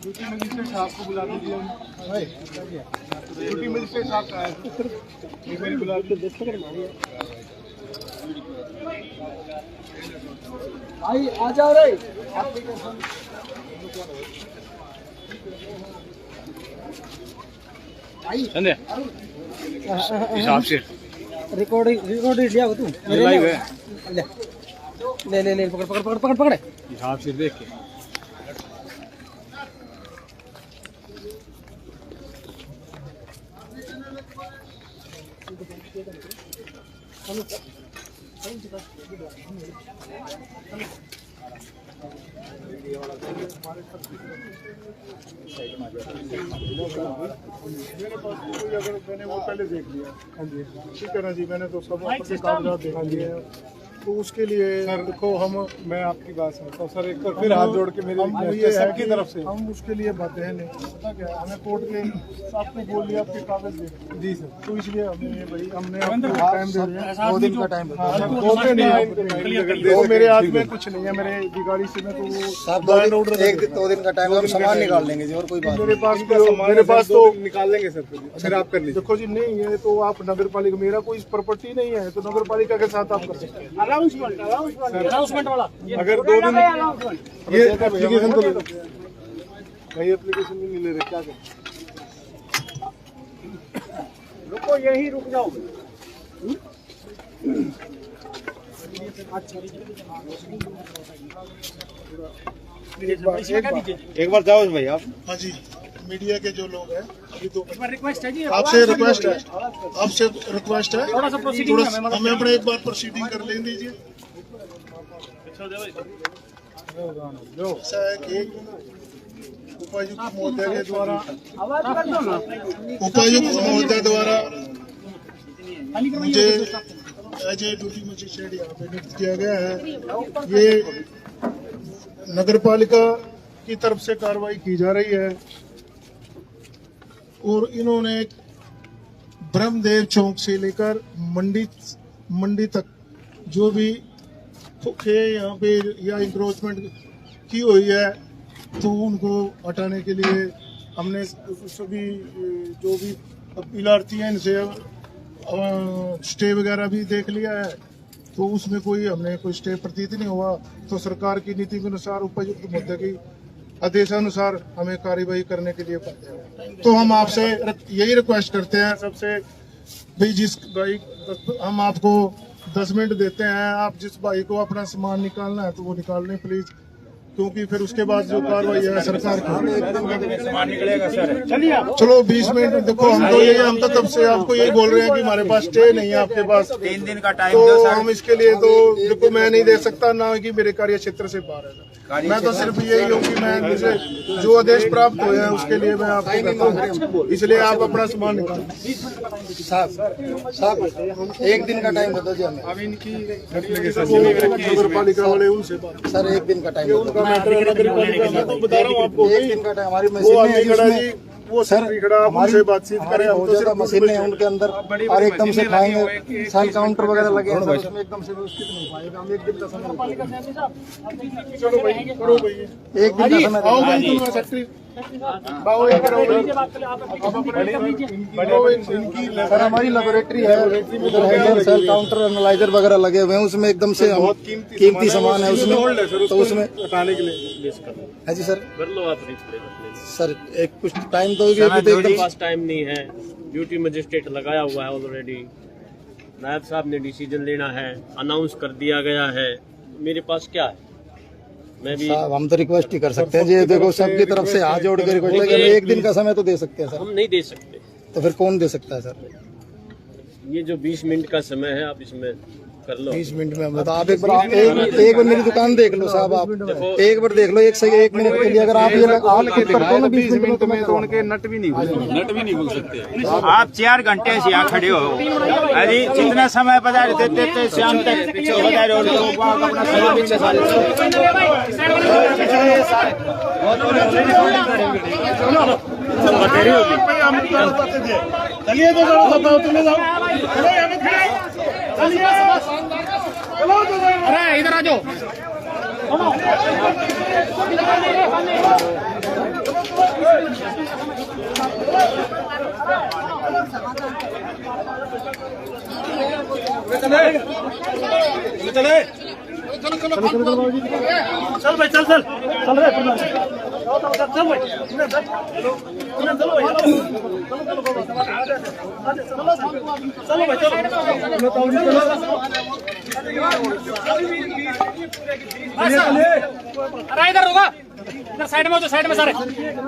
Duty magistrate साहब को बुला दीजिए। ड्यूटी मजिस्ट्रेट साहब का है, एक बार बुला दीजिए। भाई आ जाओ रे। संध्या हिसाब से रिकॉर्डिंग लिया हो तू लाइव है। ले ले ले पकड़ पकड़ पकड़ पकड़ पकड़ हिसाब से देख के मैंने वो पहले देख लिया। हाँ जी ठीक है ना जी, मैंने तो सब अपने कागजात देख लिए हैं। तो उसके लिए सर देखो मैं आपकी बात सुनता हूँ सर, एक बार फिर हाथ जोड़ के मेरे ये सबकी तरफ से हम उसके लिए बातें हैं नहीं, पता क्या हमें कोर्ट के आपने बोल दिया आपके कागज देख जी सर, तो इसलिए हमें भाई हमने टाइम दे दिया 2 दिन का टाइम। देखो मेरे हाथ में कुछ नहीं है, मेरे अधिकारी से मैं तो 2 दिन का टाइम, हम सामान निकाल लेंगे जी, और कोई बात मेरे पास तो निकाल लेंगे सर। फिर आप कर लीजिए। देखो जी नहीं है तो आप नगर पालिका, मेरा कोई प्रॉपर्टी नहीं है तो नगर पालिका के साथ आप कर सकते हैं अनाउंसमेंट वाला। अगर 2 दिन ये एप्लीकेशन तो ले लो भाई, एप्लीकेशन भी नहीं ले रहे, क्या करें? रुको यही रुक जाओ। एक बार जाओ भाई आप। हाँ जी मीडिया के जो लोग हैं अभी तो रिक्वेस्ट है जी, आपसे रिक्वेस्ट है थोड़ा सा प्रोसीडिंग है, हमें अपने एक बार प्रोसीडिंग कर लेने दीजिए। ऐसा है कि उपायुक्त महोदय के द्वारा मुझे एज ए ड्यूटी मजिस्ट्रेट यहाँ पे नियुक्त किया गया है। ये नगर पालिका की तरफ से कार्रवाई की जा रही है और इन्होंने ब्रह्मदेव चौक से लेकर मंडी तक जो भी यहाँ पे या इंक्रोचमेंट की हुई है तो उनको हटाने के लिए हमने सभी जो भी अपीलार्थी हैं इनसे स्टे वगैरह भी देख लिया है, तो उसमें हमने कोई स्टे प्रतीत नहीं हुआ। तो सरकार की नीति के अनुसार उपायुक्त महोदय की आदेशानुसार हमें कार्यवाही करने के लिए तो हम आपसे यही रिक्वेस्ट करते हैं सबसे भाई, भाई हम आपको 10 मिनट देते हैं, आप जिस भाई को अपना सामान निकालना है तो वो निकाल लें प्लीज, क्योंकि फिर उसके बाद जो कार्रवाई है सरकार की सामान निकलेगा सर। चलो 20 मिनट देखो, हम तो तब से आपको यही बोल रहे हैं कि हमारे पास स्टे नहीं है आपके पास 3 दिन का टाइम तो हम इसके लिए तो देखो मैं नहीं दे सकता ना कि मेरे कार्य क्षेत्र से बाहर है। मैं तो सिर्फ यही हूँ कि मैं मुझे जो आदेश प्राप्त हुए हैं उसके लिए मैं आपको कहता हूँ, इसलिए आप अपना सामान निकालें। साहब 1 दिन का टाइम दे दो जी हमें। अब इनकी नगर पालिका वाले उनसे सर 1 दिन का टाइम, मैं तो बता रहा हूँ आपको 1 दिन का टाइम। हमारी मशीन है वो सर उनसे बातचीत करें, हम तो सिर्फ मशीनें हैं उनके अंदर और एकदम से खाएंगे, साल काउंटर वगैरह लगे हैं, उसमें एकदम से व्यवस्थित नहीं पाएगा। हम 1 दिन का समय चलो भाई करो भाई, 1 दिन का समय आओ भाई तुम सेक्रेटरी सर हमारी लेबोरेटरी है, उधर है सर काउंटर एनालाइजर वगैरह लगे हुए हैं, उसमें एकदम से कीमती सामान है उसमें, तो उसमें हटाने के लिए है जी सर। कर लो आप सर एक कुछ टाइम तो मेरे पास टाइम नहीं है, ड्यूटी मजिस्ट्रेट लगाया हुआ है ऑलरेडी, नायब साहब ने डिसीजन लेना है, अनाउंस कर दिया गया है, मेरे पास क्या है? मैं भी साहब हम तो रिक्वेस्ट ही कर सकते हैं जी, देखो सबकी तरफ से हाथ जोड़ के रिक्वेस्ट है कि 1 दिन का समय तो दे सकते हैं सर। हम नहीं दे सकते, तो फिर कौन दे सकता है सर? ये जो 20 मिनट का समय है आप इसमें कर लो। 20 मिनट में हम तो आप एक बार मेरी दुकान देख लो साहब, आप एक बार देख लो 1 मिनट के लिए, अगर आप ये करते हो ना 20 मिनट में तो उनके नट भी नहीं खुल सकते। आप 4 घंटे से यहाँ खड़े हो, अरे जितना समय बाजार देते थे शाम तक पीछे हो जा रहे हो लोग अपना समय पीछे चलिए तो बताओ तुम्हें जाओ, अरे इधर आ जाओ। चल भाई चल चल चल रे चल भाई चलो भाई अरे इधर होगा इधर साइड में हो तो साइड में सारे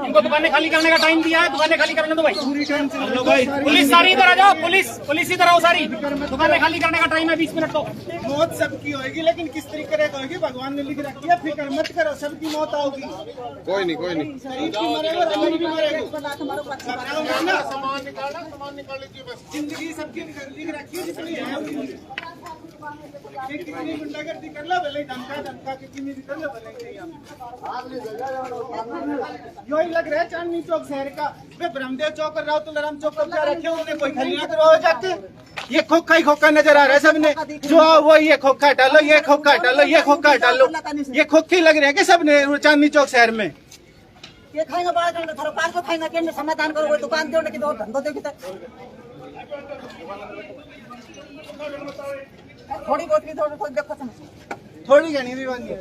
इनको दुकानें खाली करने का टाइम दिया है दुकानें खाली करने दो भाई पुलिस सारी इधर आ जाओ पुलिस इधर आओ सारी दुकानें खाली करने का टाइम है 20 मिनट तो मौत सबकी होगी लेकिन किस तरीके से होगी भगवान ने लिख रखी है फिक्र मत करो सबकी मौत आओगी कोई नहीं शरीफ भी मरेगा रमन भी मरेगा सामान निकाल लीजिए बस। जिंदगी सबकी लिख रखी है जितनी है कितनी गुंडागर्दी कर लो भले धमका के कितनी भी कर लो भले यो ही लग रहा है चांदनी चौक शहर का वे ब्रह्मदेव चौक और राउतराम चौक पर क्या रखे उन्हें कोई खलियां करवाओ जाके ये खोखा ही खोखा नजर आ रहा है सबने जो वो ये खोखा हटा लो ये खोखा हटा लो ये खोखा हटा लो ये खोखे लग रहे हैं कि सबने चांदनी चौक शहर में ये खाएंगे बाहर करना थोड़ा पार को खाएंगे केंद्र समाधान करो दुकान दो कि दो धंधो दो कि थोड़ी बहुत भी थोड़ी देखो समझ थोड़ी घनी भी बन गई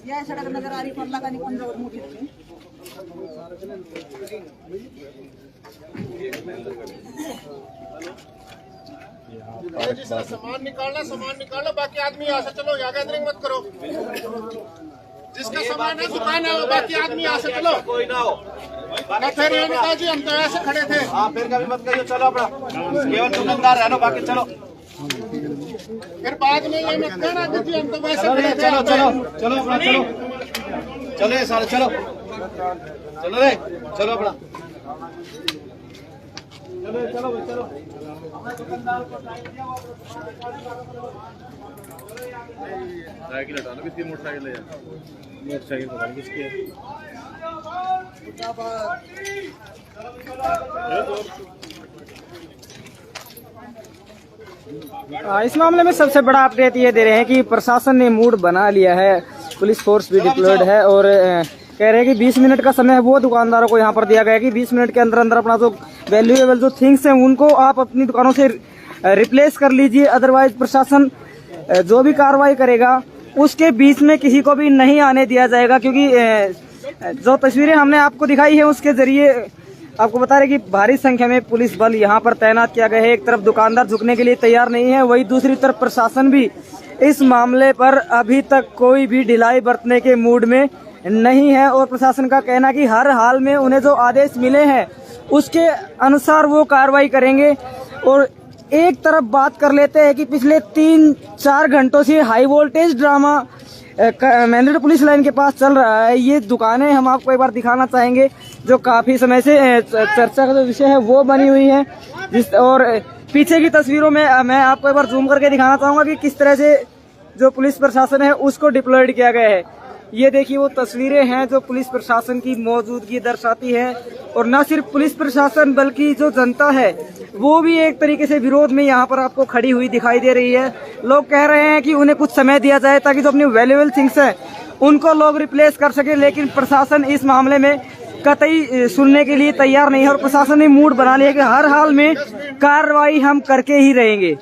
यह सड़क नजर आ रही है का नहीं 15 और मुठी सामान निकालना बाकी आदमी यहाँ से चलो यहाँ गैदरिंग मत करो जिसका सामान है दुकान है बाकी आदमी यहाँ से चलो कोई ना हो ना फिर ये निकाल जी हम तो ऐसे खड़े थे फिर कभी मत करियो चलो अपना केवल दुकानदार रहना बाकी चलो फिर बाद में ये मत कहना कि जी हम तो वैसे खड़े थे चलो अपना चलो ये सारे चलो रे चलो अपना चलो साइकिल हटा लो किसकी मोटरसाइकिल है मोटरसाइकिल पता नहीं किसकी है इस मामले में सबसे बड़ा अपडेट ये दे रहे हैं कि प्रशासन ने मूड बना लिया है पुलिस फोर्स भी डिप्लॉयड है और कह रहे हैं कि 20 मिनट का समय है वो दुकानदारों को यहाँ पर दिया गया है कि 20 मिनट के अंदर अंदर अपना जो वैल्यूएबल जो थिंग्स हैं उनको आप अपनी दुकानों से रिप्लेस कर लीजिए अदरवाइज प्रशासन जो भी कार्रवाई करेगा उसके बीच में किसी को भी नहीं आने दिया जाएगा क्योंकि जो तस्वीरें हमने आपको दिखाई है उसके जरिए आपको बता रहे कि भारी संख्या में पुलिस बल यहाँ पर तैनात किया गया है। एक तरफ दुकानदार झुकने के लिए तैयार नहीं है वही दूसरी तरफ प्रशासन भी इस मामले पर अभी तक कोई भी ढिलाई बरतने के मूड में नहीं है और प्रशासन का कहना कि हर हाल में उन्हें जो आदेश मिले हैं उसके अनुसार वो कार्रवाई करेंगे। और एक तरफ बात कर लेते हैं कि पिछले 3-4 घंटों से high voltage drama mandate police line के पास चल रहा है। ये दुकानें हम आपको एक बार दिखाना चाहेंगे जो काफी समय से चर्चा का जो विषय है वो बनी हुई है और पीछे की तस्वीरों में मैं आपको एक बार जूम करके दिखाना चाहूंगा कि किस तरह से जो पुलिस प्रशासन है उसको डिप्लॉयड किया गया है। ये देखिए वो तस्वीरें हैं जो पुलिस प्रशासन की मौजूदगी दर्शाती है और न सिर्फ पुलिस प्रशासन बल्कि जो जनता है वो भी एक तरीके से विरोध में यहाँ पर आपको खड़ी हुई दिखाई दे रही है। लोग कह रहे हैं कि उन्हें कुछ समय दिया जाए ताकि जो अपनी वैल्यूएबल थिंग्स हैं उनको लोग रिप्लेस कर सके, लेकिन प्रशासन इस मामले में कतई सुनने के लिए तैयार नहीं है और प्रशासन ने मूड बना लिया कि हर हाल में कार्रवाई हम करके ही रहेंगे।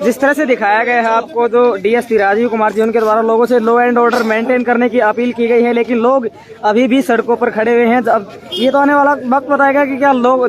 जिस तरह से दिखाया गया है आपको जो डीएसपी राजीव कुमार जी उनके द्वारा लोगों से लॉ एंड ऑर्डर मेंटेन करने की अपील की गई है, लेकिन लोग अभी भी सड़कों पर खड़े हुए हैं। अब ये तो आने वाला वक्त बताएगा कि क्या लोग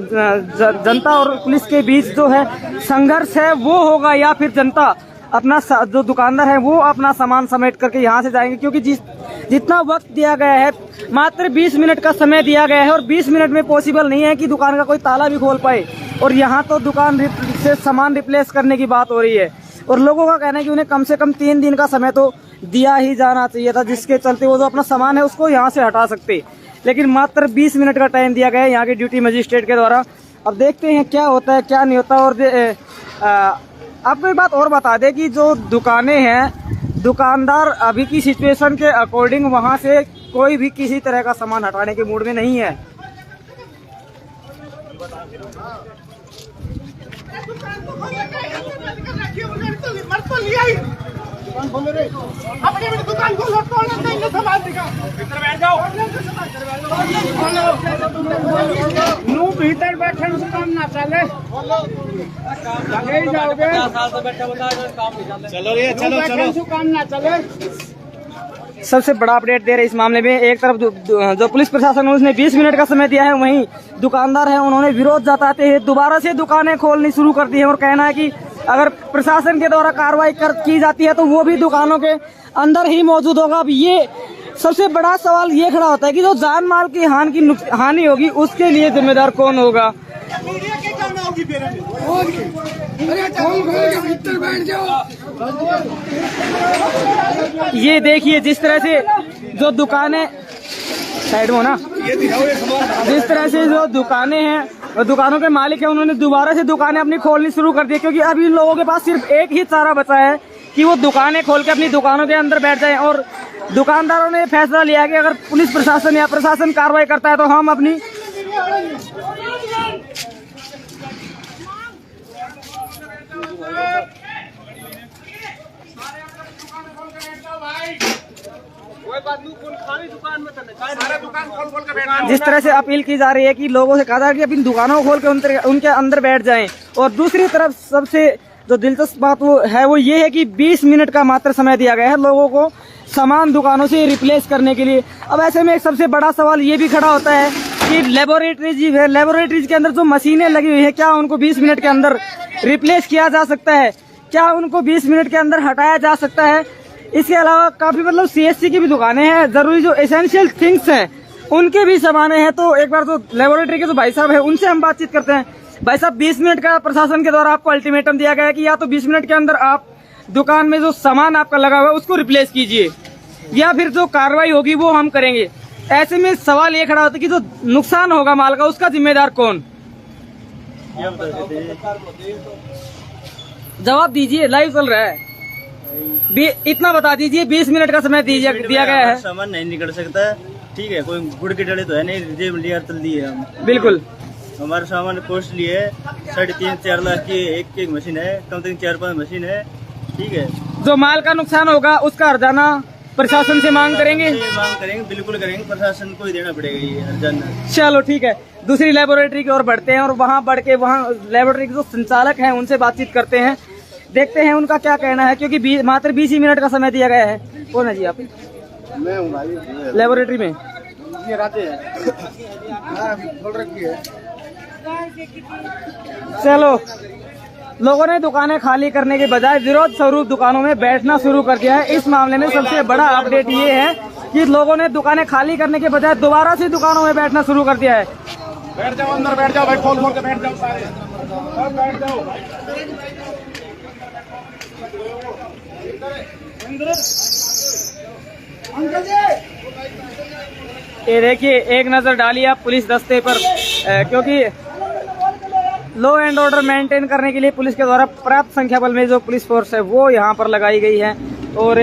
जनता और पुलिस के बीच जो है संघर्ष है वो होगा या फिर जनता अपना जो दुकानदार है वो अपना सामान समेट करके यहाँ से जाएंगे, क्योंकि जितना वक्त दिया गया है मात्र 20 मिनट का समय दिया गया है और 20 मिनट में पॉसिबल नहीं है कि दुकान का कोई ताला भी खोल पाए और यहाँ तो दुकान से सामान रिप्लेस करने की बात हो रही है और लोगों का कहना है कि उन्हें कम से कम 3 दिन का समय तो दिया ही जाना चाहिए था, जिसके चलते वो जो अपना सामान है उसको यहाँ से हटा सकते, लेकिन मात्र 20 मिनट का टाइम दिया गया है यहाँ के ड्यूटी मजिस्ट्रेट के द्वारा अब देखते हैं क्या होता है क्या नहीं होता। और आपको एक बात और बता दें कि जो दुकानें हैं, दुकानदार अभी की सिचुएशन के अकॉर्डिंग वहां से कोई भी किसी तरह का सामान हटाने के मूड में नहीं है। अपनी दुकान खोलो, सामान दिखा, बैठ जाओ, भीतर बैठे काम ना चले, जाओगे चलो चलो काम ना चले। सबसे बड़ा अपडेट दे रहे इस मामले में, एक तरफ जो पुलिस प्रशासन उसने 20 मिनट का समय दिया है, वहीं दुकानदार है उन्होंने विरोध जताते हुए दोबारा से दुकानें खोलनी शुरू कर दी है और कहना है कि अगर प्रशासन के द्वारा कार्रवाई की जाती है तो वो भी दुकानों के अंदर ही मौजूद होगा। अब ये सबसे बड़ा सवाल ये खड़ा होता है कि जो जान माल की हानि होगी उसके लिए जिम्मेदार कौन होगा। ये देखिए जिस तरह से जो दुकानें साइड में ना, जिस तरह से जो दुकानें हैं और दुकानों के मालिक हैं उन्होंने दोबारा से दुकानें अपनी खोलनी शुरू कर दी, क्योंकि अब इन लोगों के पास सिर्फ एक ही चारा बचा है कि वो दुकानें खोल के अपनी दुकानों के अंदर बैठ जाएं। और दुकानदारों ने फैसला लिया कि अगर पुलिस प्रशासन या प्रशासन कार्रवाई करता है तो हम अपनी जिस तरह से अपील की जा रही है कि लोगों से कहा जा रहा है कि अपनी दुकानों को खोल के उनके अंदर बैठ जाएं। और दूसरी तरफ सबसे जो दिलचस्प बात वो ये है कि 20 मिनट का मात्र समय दिया गया है लोगों को सामान दुकानों से रिप्लेस करने के लिए। अब ऐसे में एक सबसे बड़ा सवाल ये भी खड़ा होता है कि लेबोरेटरीज के अंदर जो मशीनें लगी हुई है, क्या उनको 20 मिनट के अंदर रिप्लेस किया जा सकता है? क्या उनको 20 मिनट के अंदर हटाया जा सकता है? इसके अलावा काफी मतलब CSC की भी दुकानें हैं, जरूरी जो एसेंशियल थिंग्स हैं उनके भी सामाने हैं। तो एक बार जो लेबोरेटरी के जो भाई साहब है उनसे हम बातचीत करते हैं। भाई साहब, 20 मिनट का प्रशासन के द्वारा आपको अल्टीमेटम दिया गया है कि या तो 20 मिनट के अंदर आप दुकान में जो सामान आपका लगा हुआ है उसको रिप्लेस कीजिए, या फिर जो कार्रवाई होगी वो हम करेंगे। ऐसे में सवाल ये खड़ा होता है कि जो नुकसान होगा माल का उसका जिम्मेदार कौन? जवाब दीजिए, लाइव चल रहा है। इतना बता दीजिए, 20 मिनट का समय दिया गया है। सामान नहीं निकल सकता, ठीक है, कोई गुड़ के डले तो है नहीं, जेब लिया चल दिए हम। बिल्कुल, हमारा सामान कॉस्टली है, 3.5-4 लाख की एक मशीन है, कम से कम 4-5 मशीन है, ठीक है। जो माल का नुकसान होगा उसका हर्जाना प्रशासन से मांग करेंगे? बिल्कुल करेंगे, प्रशासन को ही देना पड़ेगा ये हर्जाना। चलो ठीक है, दूसरी लेबोरेटरी की ओर बढ़ते हैं और वहाँ बढ़ के वहाँ लेबोरेटरी के जो संचालक हैं उनसे बातचीत करते हैं, देखते हैं उनका क्या कहना है, क्योंकि मात्र 20 ही मिनट का समय दिया गया है। कौन है जी आप? मैं हूँ भाई लेबोरेटरी में। ये रहते हैं, खोल रखी है। चलो, लोगों ने दुकानें खाली करने के बजाय विरोध स्वरूप दुकानों में बैठना शुरू कर दिया है। इस मामले में सबसे बड़ा अपडेट ये है कि लोगों ने दुकानें खाली करने के बजाय दोबारा से दुकानों में बैठना शुरू कर दिया है। बैठ जाओ, अंदर बैठ जाओ भाई, खोल के बैठ जाओ सारे, बैठ जाओ। ये देखिए, एक नजर डालिए आप पुलिस दस्ते पर, क्योंकि लॉ एंड ऑर्डर मेंटेन करने के लिए पुलिस के द्वारा पर्याप्त संख्या बल में जो पुलिस फोर्स है वो यहाँ पर लगाई गई है और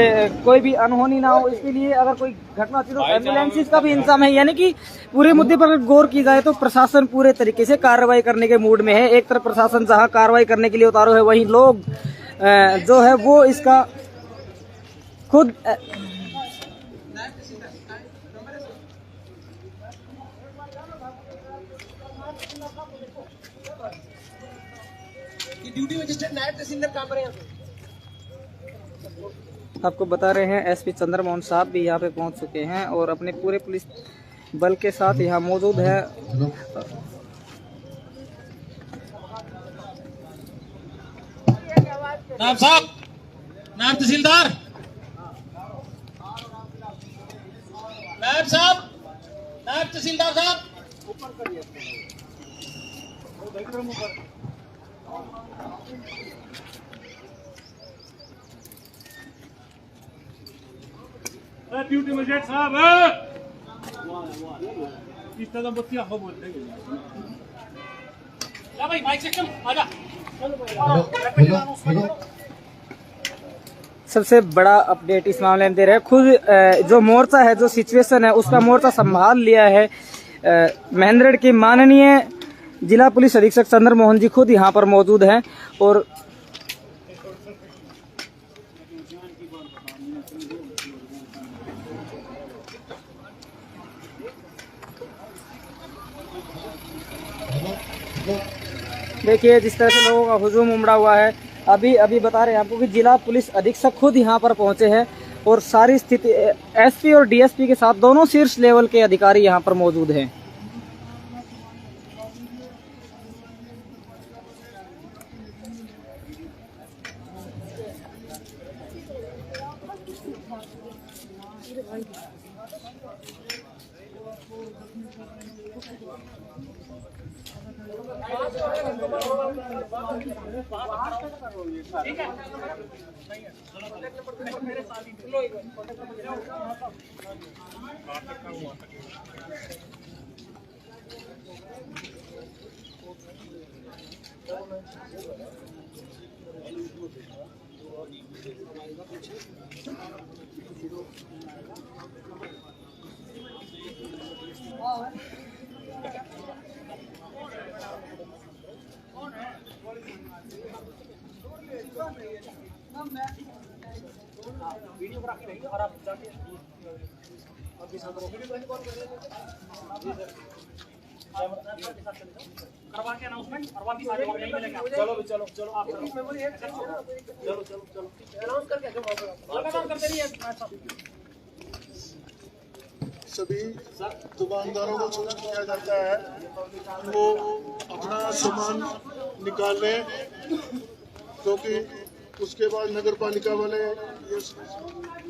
कोई भी अनहोनी ना हो इसके लिए अगर कोई घटना होती है तो एम्बुलेंसेज का भी इंतजाम है। यानी कि पूरे मुद्दे पर गौर की जाए तो प्रशासन पूरे तरीके से कार्रवाई करने के मूड में है। एक तरफ प्रशासन जहाँ कार्रवाई करने के लिए उतारो है, वहीं लोग जो है वो इसका खुद ड्यूटी मजिस्ट्रेट नायब तहसीलदार कहाँ पर है? आपको बता रहे हैं एसपी चंद्रमोहन साहब भी यहाँ पे पहुँच चुके हैं और अपने पूरे पुलिस बल के साथ यहाँ मौजूद है। नायब साहब, नायब तहसीलदार, नायब साहब, नायब तहसीलदार साहब, ऊपर करिए। ड्यूटी मजिस्ट्रेट साहब, इतना बत्तियां हो बोलते हैं। सबसे बड़ा अपडेट इस मामले में दे रहे हैं। खुद जो मोर्चा है, जो सिचुएशन है, उसका मोर्चा संभाल लिया है महेंद्रगढ़ के माननीय जिला पुलिस अधीक्षक चंद्र मोहन जी खुद यहाँ पर मौजूद हैं। और देखिए जिस तरह से लोगों का हुजूम उमड़ा हुआ है। अभी बता रहे हैं आपको कि जिला पुलिस अधीक्षक खुद यहाँ पर पहुंचे हैं और सारी स्थिति एसपी और डीएसपी के साथ दोनों शीर्ष लेवल के अधिकारी यहाँ पर मौजूद हैं। सभी दुकानदारों को सूचित किया जाता है कि वो अपना सामान निकालें, क्योंकि उसके बाद नगर पालिका वाले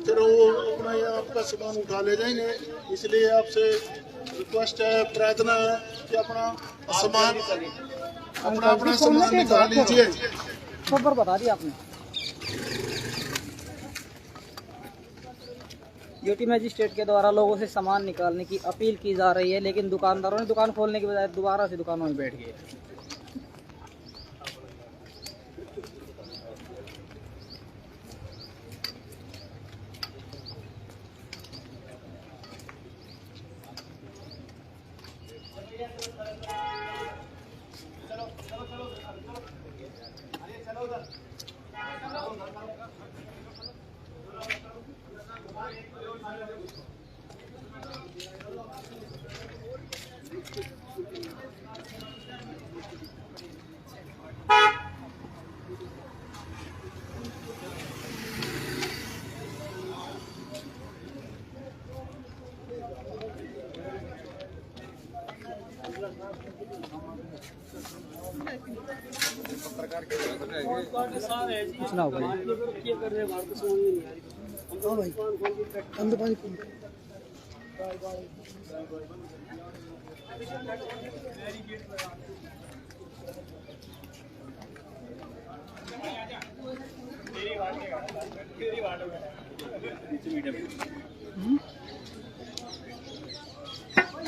फिर वो अपना ये आपका सामान उठा ले जाएंगे। इसलिए आपसे रिक्वेस्ट है, प्रार्थना है कि अपना सामान निकाल लीजिए। खबर बता दी आपने। ड्यूटी मजिस्ट्रेट के द्वारा लोगों से सामान निकालने की अपील की जा रही है, लेकिन दुकानदारों ने दुकान खोलने के बजाय दोबारा से दुकानों में बैठ गए। कुछ ना होगा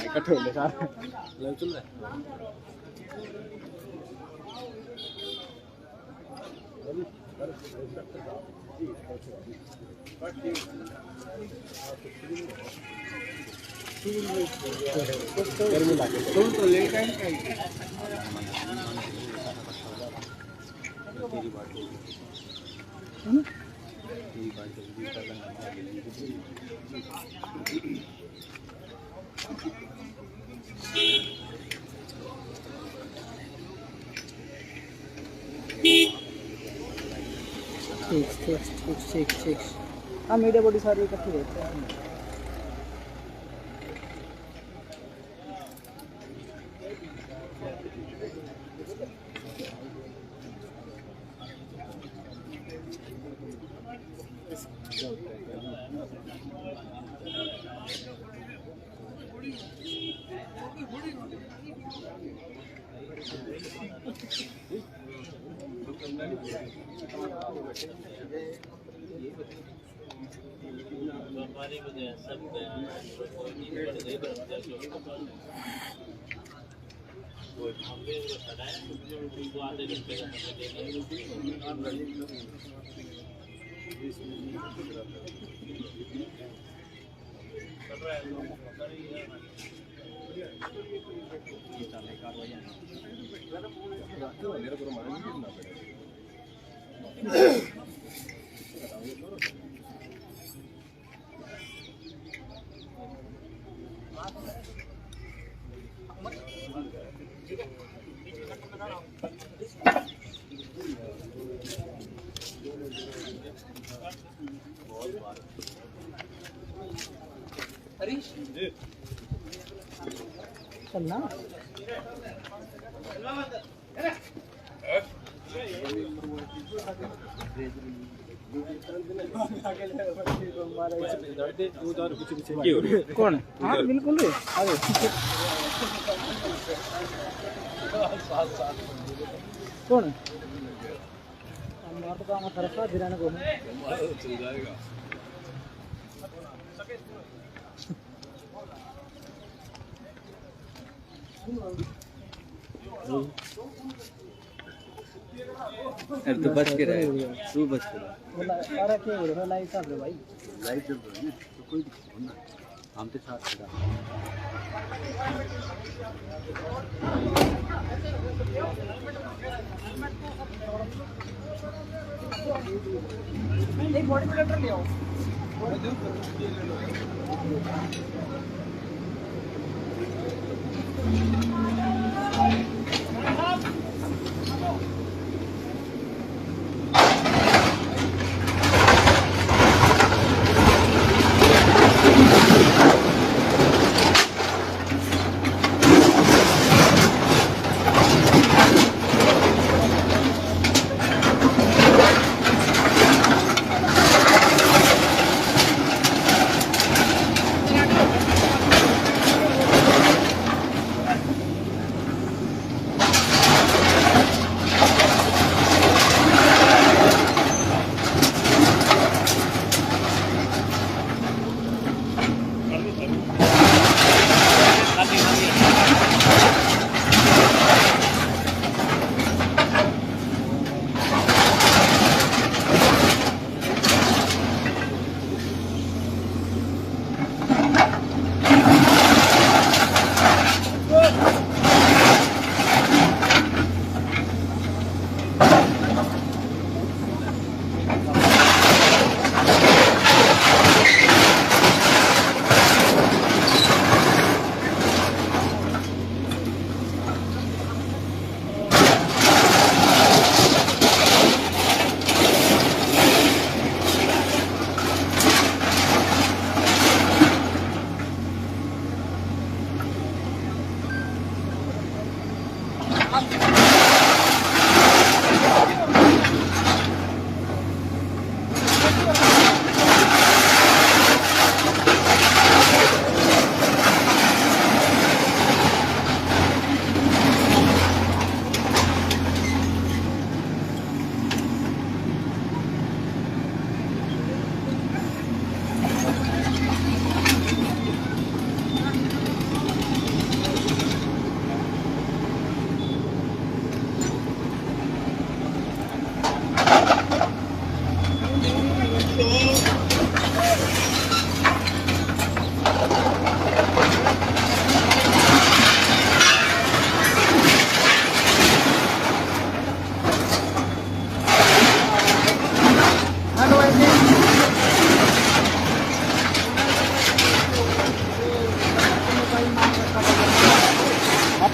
इकट्ठे हो गए चल रहा है। ठीक। हाँ, मीडिया बॉडी सारी इकट्ठी रहते हैं। चलना कौन? हाँ बिल्कुल आगे कौन? हमारा तो काम खर्चा गिराने को चल जाएगा। अब तो बच के रहे, तू बच के रहे। बोला अरे क्या बोल रहा है लाइट चल रहा भाई, लाइट जल रही है तो कोई दिक्कत नहीं, हम तो साथ खड़ा एक बॉडी बिल्डर ले आओ।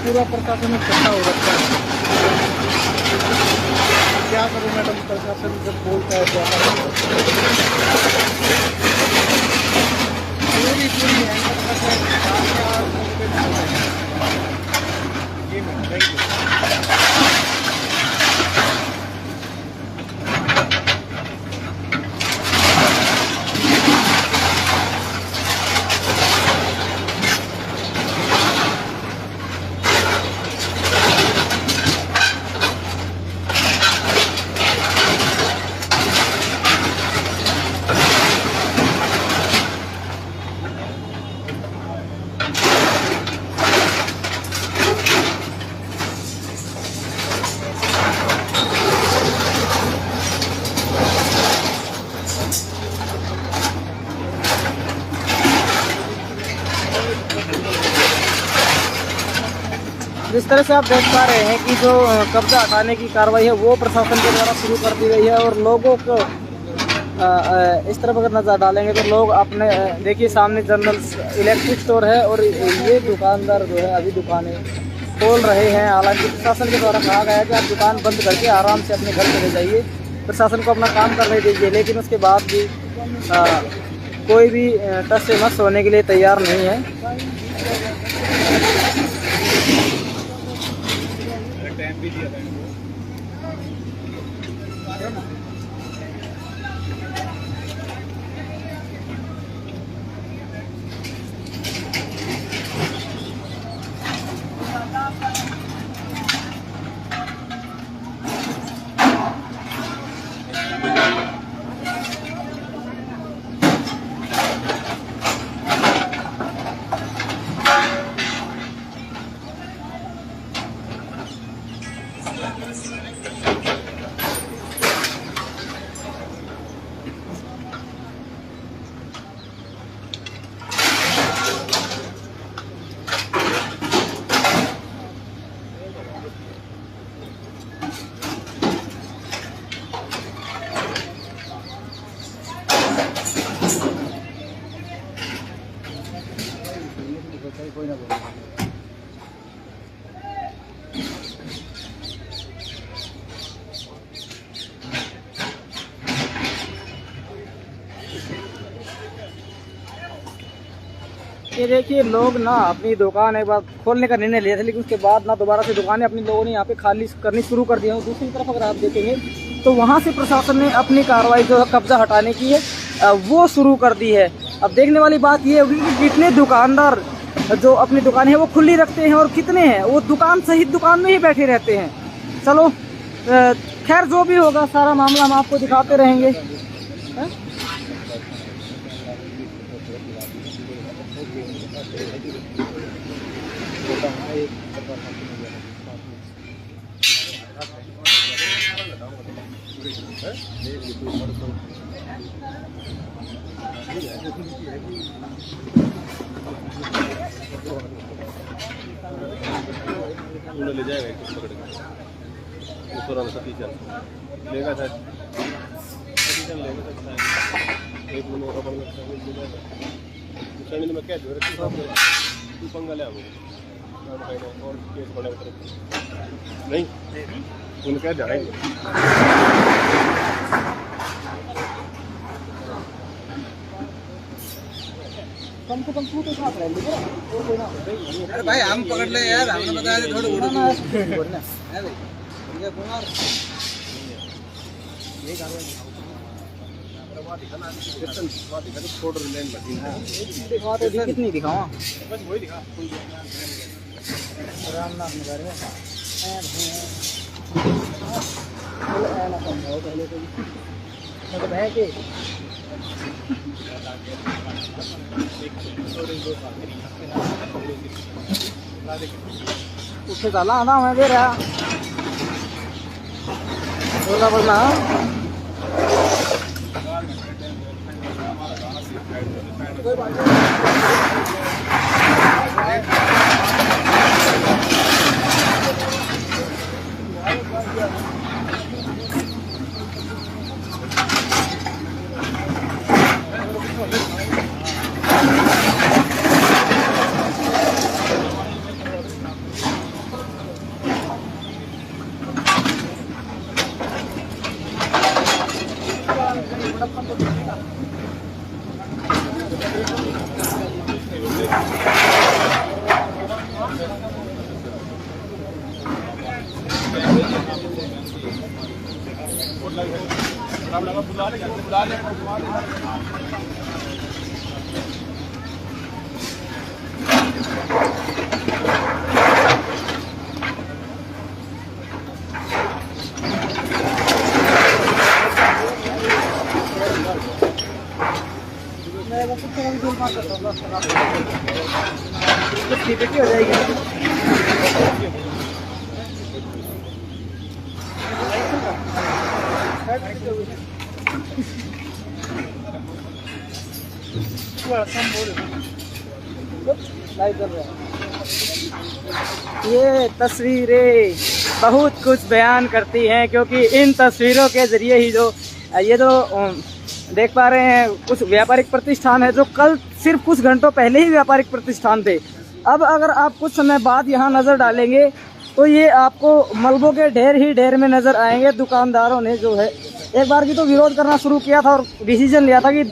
पूरा प्रशासन इकट्ठा हो रखा है। क्या करूं मैडम, प्रशासन जब बोलता है तो पूरी जी मैम, थैंक यू। जिस तरह से आप देख पा रहे हैं कि जो कब्जा हटाने की कार्रवाई है वो प्रशासन के द्वारा शुरू कर दी गई है और लोगों को इस तरफ अगर नजर डालेंगे तो लोग अपने देखिए सामने जनरल इलेक्ट्रिक स्टोर है और ये दुकानदार जो है अभी दुकानें खोल रहे हैं। हालांकि प्रशासन के द्वारा कहा गया है कि आप दुकान बंद करके आराम से अपने घर चले जाइए, प्रशासन को अपना काम करने दीजिए, लेकिन उसके बाद भी कोई भी टस से मस होने के लिए तैयार नहीं है। ये देखिए लोग ना अपनी दुकान एक बार खोलने का निर्णय लिया था, लेकिन उसके बाद ना दोबारा से दुकानें अपनी लोगों ने यहाँ पे खाली करनी शुरू कर दी है। दूसरी तरफ अगर आप देखेंगे तो वहाँ से प्रशासन ने अपनी कार्रवाई जो है कब्जा हटाने की है वो शुरू कर दी है। अब देखने वाली बात ये होगी कि कितने दुकानदार जो अपनी दुकान है वो खुली रखते हैं और कितने हैं वो दुकान सहित दुकान में ही बैठे रहते हैं। चलो खैर जो भी होगा सारा मामला हम आपको दिखाते रहेंगे। ले जाएगा लेगा सर एक मैं क्या तू पंगा ले और केस बड़ा नहीं उन्हें क्या जाएंगे। कम से कम तू तो साथ रह लीजिए। अरे भाई हम पकड़ ले यार, हमने बताया था थोड़ी कितनी दिखावा रामनाथ नगर में मतलब है कि उसे डाला आना मैं दे रहा बोलना बोलना कोई बात हो जाएगी। लाइव कर रहा है। ये तस्वीरें बहुत कुछ बयान करती हैं, क्योंकि इन तस्वीरों के जरिए ही जो ये जो देख पा रहे हैं कुछ व्यापारिक प्रतिष्ठान है जो कल सिर्फ कुछ घंटों पहले ही व्यापारिक प्रतिष्ठान थे। अब अगर आप कुछ समय बाद यहाँ नज़र डालेंगे तो ये आपको मलबों के ढेर ही ढेर में नज़र आएंगे। दुकानदारों ने जो है एक बार की तो विरोध करना शुरू किया था और डिसीजन लिया था कि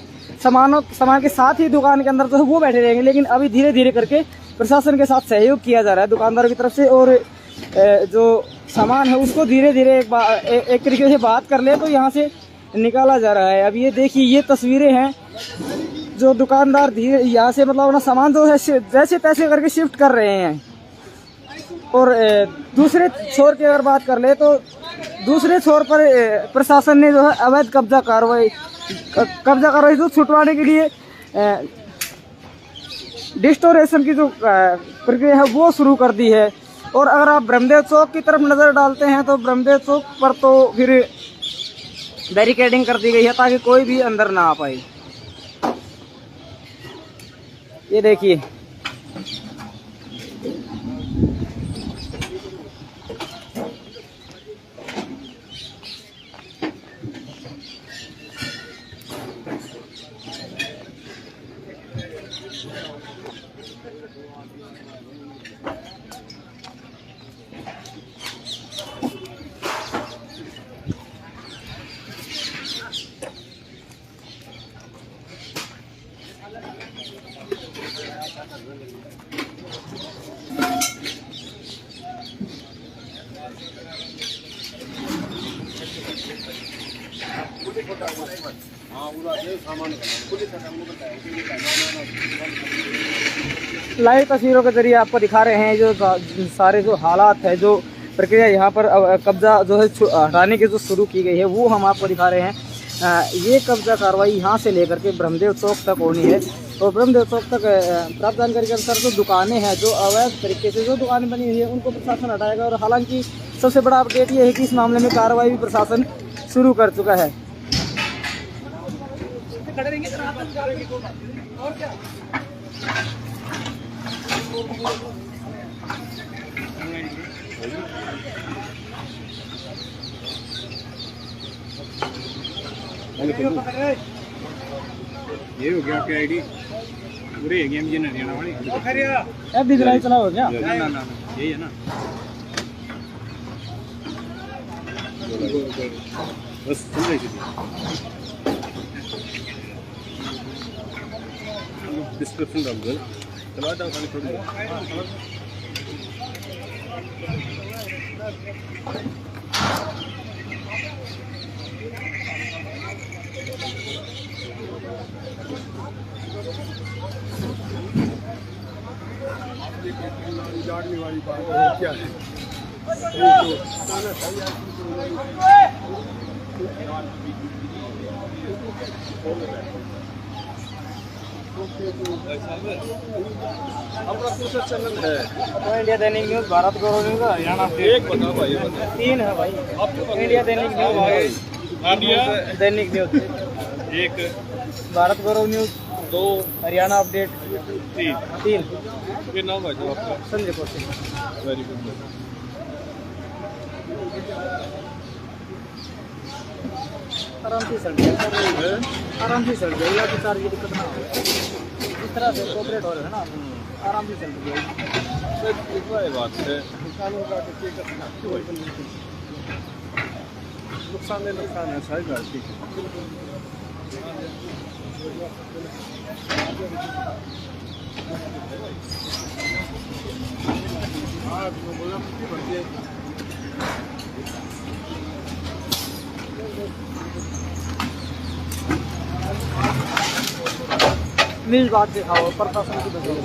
सामान के साथ ही दुकान के अंदर जो है वो बैठे रहेंगे, लेकिन अभी धीरे धीरे करके प्रशासन के साथ सहयोग किया जा रहा है दुकानदारों की तरफ से, और जो सामान है उसको धीरे धीरे एक तरीके से बात कर ले तो यहाँ से निकाला जा रहा है। अब ये देखिए ये तस्वीरें हैं जो दुकानदार धीरे यहाँ से मतलब अपना सामान जो है जैसे तैसे करके शिफ्ट कर रहे हैं। और दूसरे छोर की अगर बात कर ले तो दूसरे छोर पर प्रशासन ने जो है अवैध कब्जा कार्रवाई जो छुटवाने के लिए डिस्टोरेशन की जो प्रक्रिया है वो शुरू कर दी है। और अगर आप ब्रह्मदेव चौक की तरफ नज़र डालते हैं तो ब्रह्मदेव चौक पर तो फिर बैरिकेडिंग कर दी गई है ताकि कोई भी अंदर ना आ पाए। ये देखिए लाइव तस्वीरों के जरिए आपको दिखा रहे हैं जो सारे जो हालात है, जो प्रक्रिया यहाँ पर कब्जा जो है हटाने की जो शुरू की गई है वो हम आपको दिखा रहे हैं। ये कब्जा कार्रवाई यहाँ से लेकर के ब्रह्मदेव चौक तक होनी है। और ब्रह्मदेव चौक तक प्राप्त जानकारी के अनुसार जो दुकानें हैं, जो अवैध तरीके से जो दुकानें बनी हुई है उनको प्रशासन हटाएगा। और हालांकि सबसे बड़ा अपडेट ये है कि इस मामले में कार्रवाई भी प्रशासन शुरू कर चुका है। ये हो गया आपकी आईडी पूरी है गेम जी हरियाणा वाली ऐप दिख रहा है, चला हो गया ना यही है ना। बस चल रही डिस्क्रिप्शन डाल दो, चला डाल खाली थोड़ी वाली बात क्या है। चैनल है इंडिया दैनिक न्यूज, भारत गौरव न्यूज, हरियाणा एक बताओ भाई, 3 है भाई। इंडिया दैनिक न्यूज, इंडिया दैनिक न्यूज 1, भारत गौरव न्यूज 2, हरियाणा अपडेट 3। फिर नाम है आपका संजय कौशिक। Very good. आराम से चल जाए, आराम से चल जाएगा, कि चार्ज की दिक्कत ना हो। इस तरह से कोऑपरेट हो रहे हैं ना, आराम से चल जाएगी। बात है नुकसान है शायद। ठीक है। मिल बात दिखाओ, प्रशासन की बदल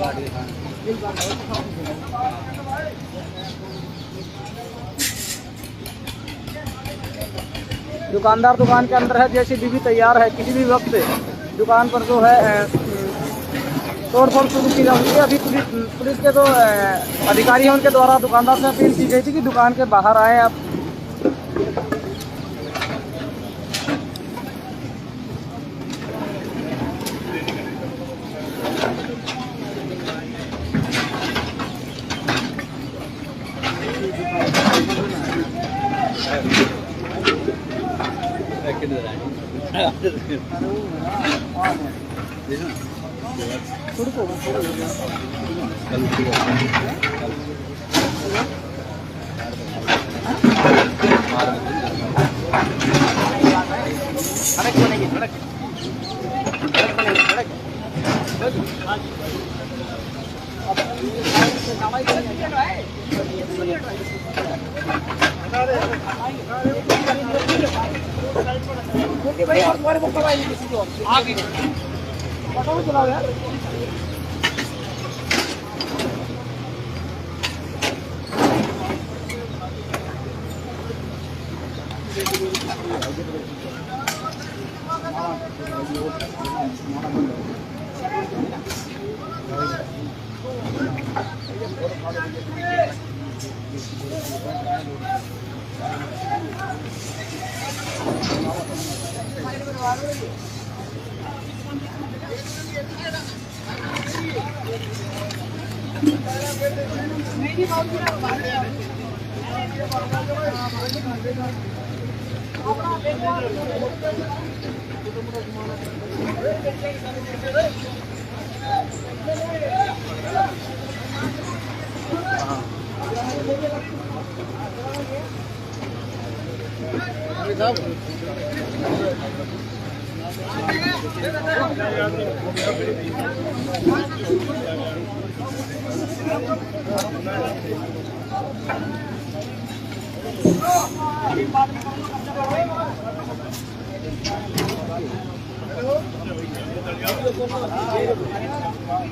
दुकानदार दुकान के अंदर है, जैसे भी तैयार है, किसी भी वक्त दुकान पर जो है तोड़फोड़ शुरू की जाती है। अभी पुलिस के जो अधिकारी हैं उनके द्वारा दुकानदार से अपील की गई थी कि दुकान के बाहर आए आप।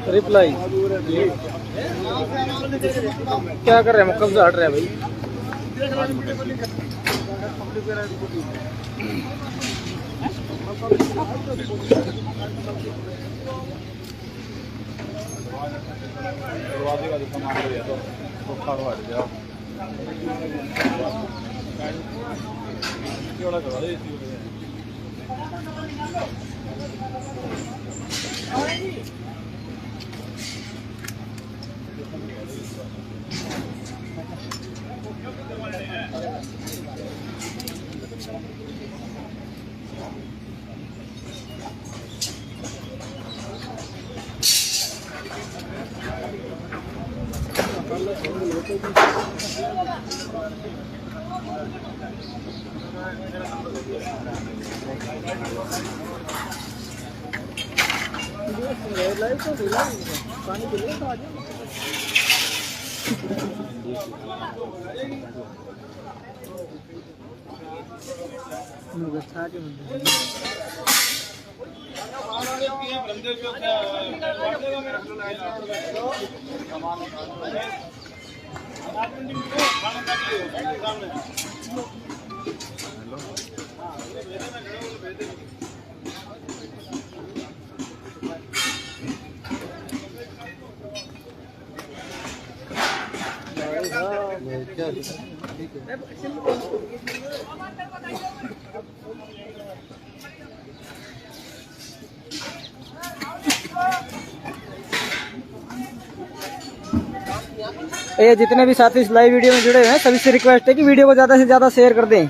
रिप्लाई क्या कर रहे हैं? कब्जा हट रहा है भाई। दरवाजे का सामान हो गया तो हट गया। ये जितने भी साथी इस लाइव वीडियो में जुड़े हुए हैं सभी से रिक्वेस्ट है कि वीडियो को ज्यादा से ज्यादा शेयर कर दें।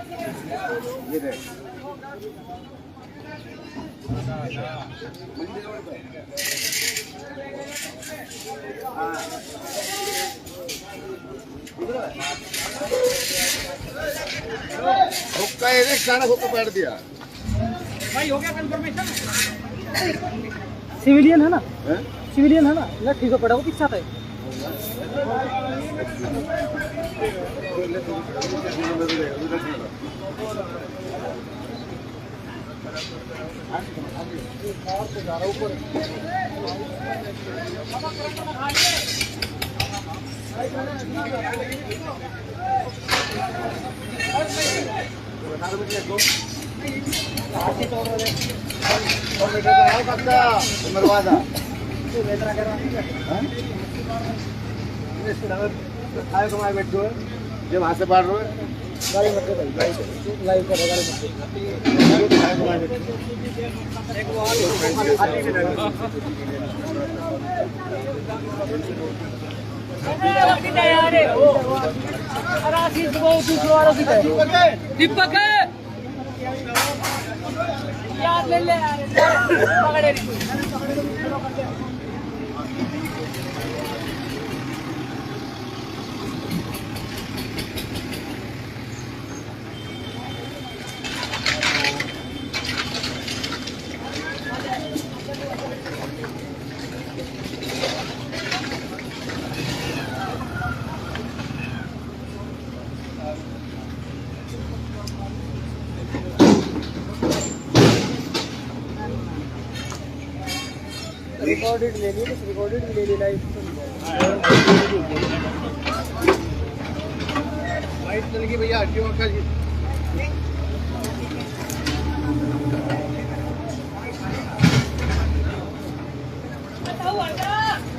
बैठ दिया भाई हो गया कंफर्मेशन। सिविलियन है ना? सिविलियन है ना? ठीक है, पड़ा वो किस साथ है? जब हाथ से बाढ़ रहे गाड़ी मत भाई, लाइव कर गाड़ी मत दीपक है। रिकॉर्डेड ले ली, रिकॉर्डेड भी ले ली लाइव। लाइट चल गई भैया, हटियो का जी।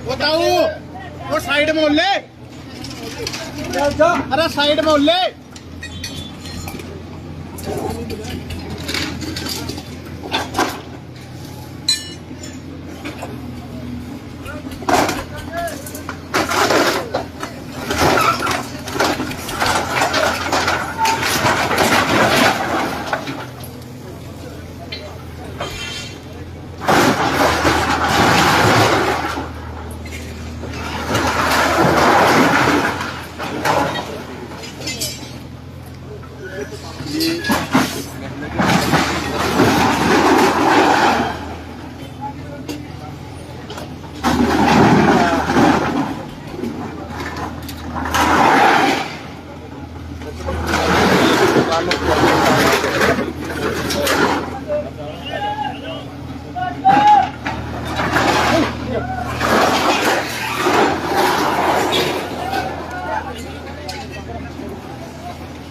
बताओ वो साइड में ले, अरे साइड में ले।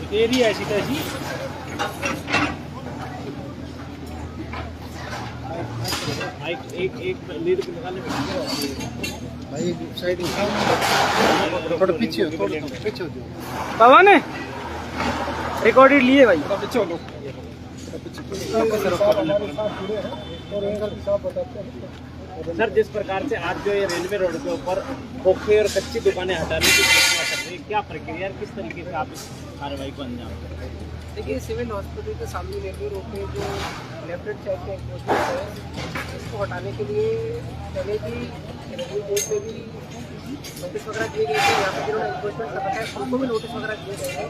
तेरी ऐसी तैसी एक लीड को निकालने में भाई साइड थोड़ा पीछे हो, थोड़ा पीछे हो। पवन रिकॉर्डेड लिए भाई। पीछे हो सर, जिस प्रकार से आज जो ये रेलवे रोड के ऊपर खोखे और कच्ची दुकानें हटाने की घोषणा कर रही है, क्या प्रक्रिया, किस तरीके से आप इस कार्रवाई को अंजाम देंगे? देखिए, सिविल हॉस्पिटल के सामने रेलवे रोड पे जो लेफ्ट हैंड साइड में एंक्रोचमेंट है, इसको हटाने के लिए पहले भी रेलवे बोर्ड पे भी नोटिस वगैरह दिए गए थे। यहाँ पे जिन्होंने एंक्रोचमेंट कर रखा है उनको भी नोटिस वगैरह दिए गए हैं।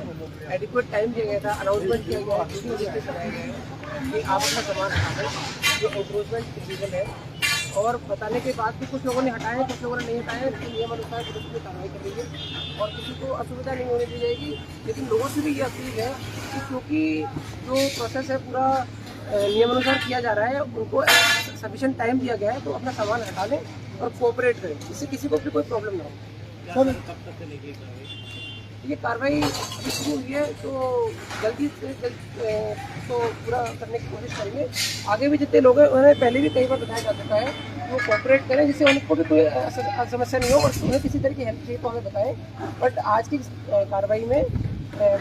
एडिक्वेट टाइम दिया गया था, अनाउंसमेंट किया गया है, वीडियो देखते कराया गया है कि आप अपना सामान हटाएं, जो एंक्रोचमेंट इलीगल है। और बताने के बाद भी कुछ लोगों ने हटाए, कुछ लोगों ने नहीं हटाए, तो नियम अनुसार पुलिस की कार्रवाई कर रही है और किसी को असुविधा नहीं होने दी जाएगी। लेकिन लोगों से भी ये अपील है कि क्योंकि जो प्रोसेस है पूरा नियम अनुसार किया जा रहा है, उनको सफिशिएंट टाइम दिया गया है, तो अपना सामान हटा लें और कोऑपरेट करें, इससे किसी को भी कोई प्रॉब्लम ना हो। ये कार्रवाई शुरू हुई है, तो जल्दी से तो पूरा करने की कोशिश करेंगे। आगे भी जितने लोग हैं उन्हें पहले भी कई बार बताया जा चुका है, वो कोऑपरेट करें जिससे उनको भी कोई समस्या नहीं हो और उन्हें किसी तरह की हेल्प चाहिए तो हमें बताएं। बट आज की कार्रवाई में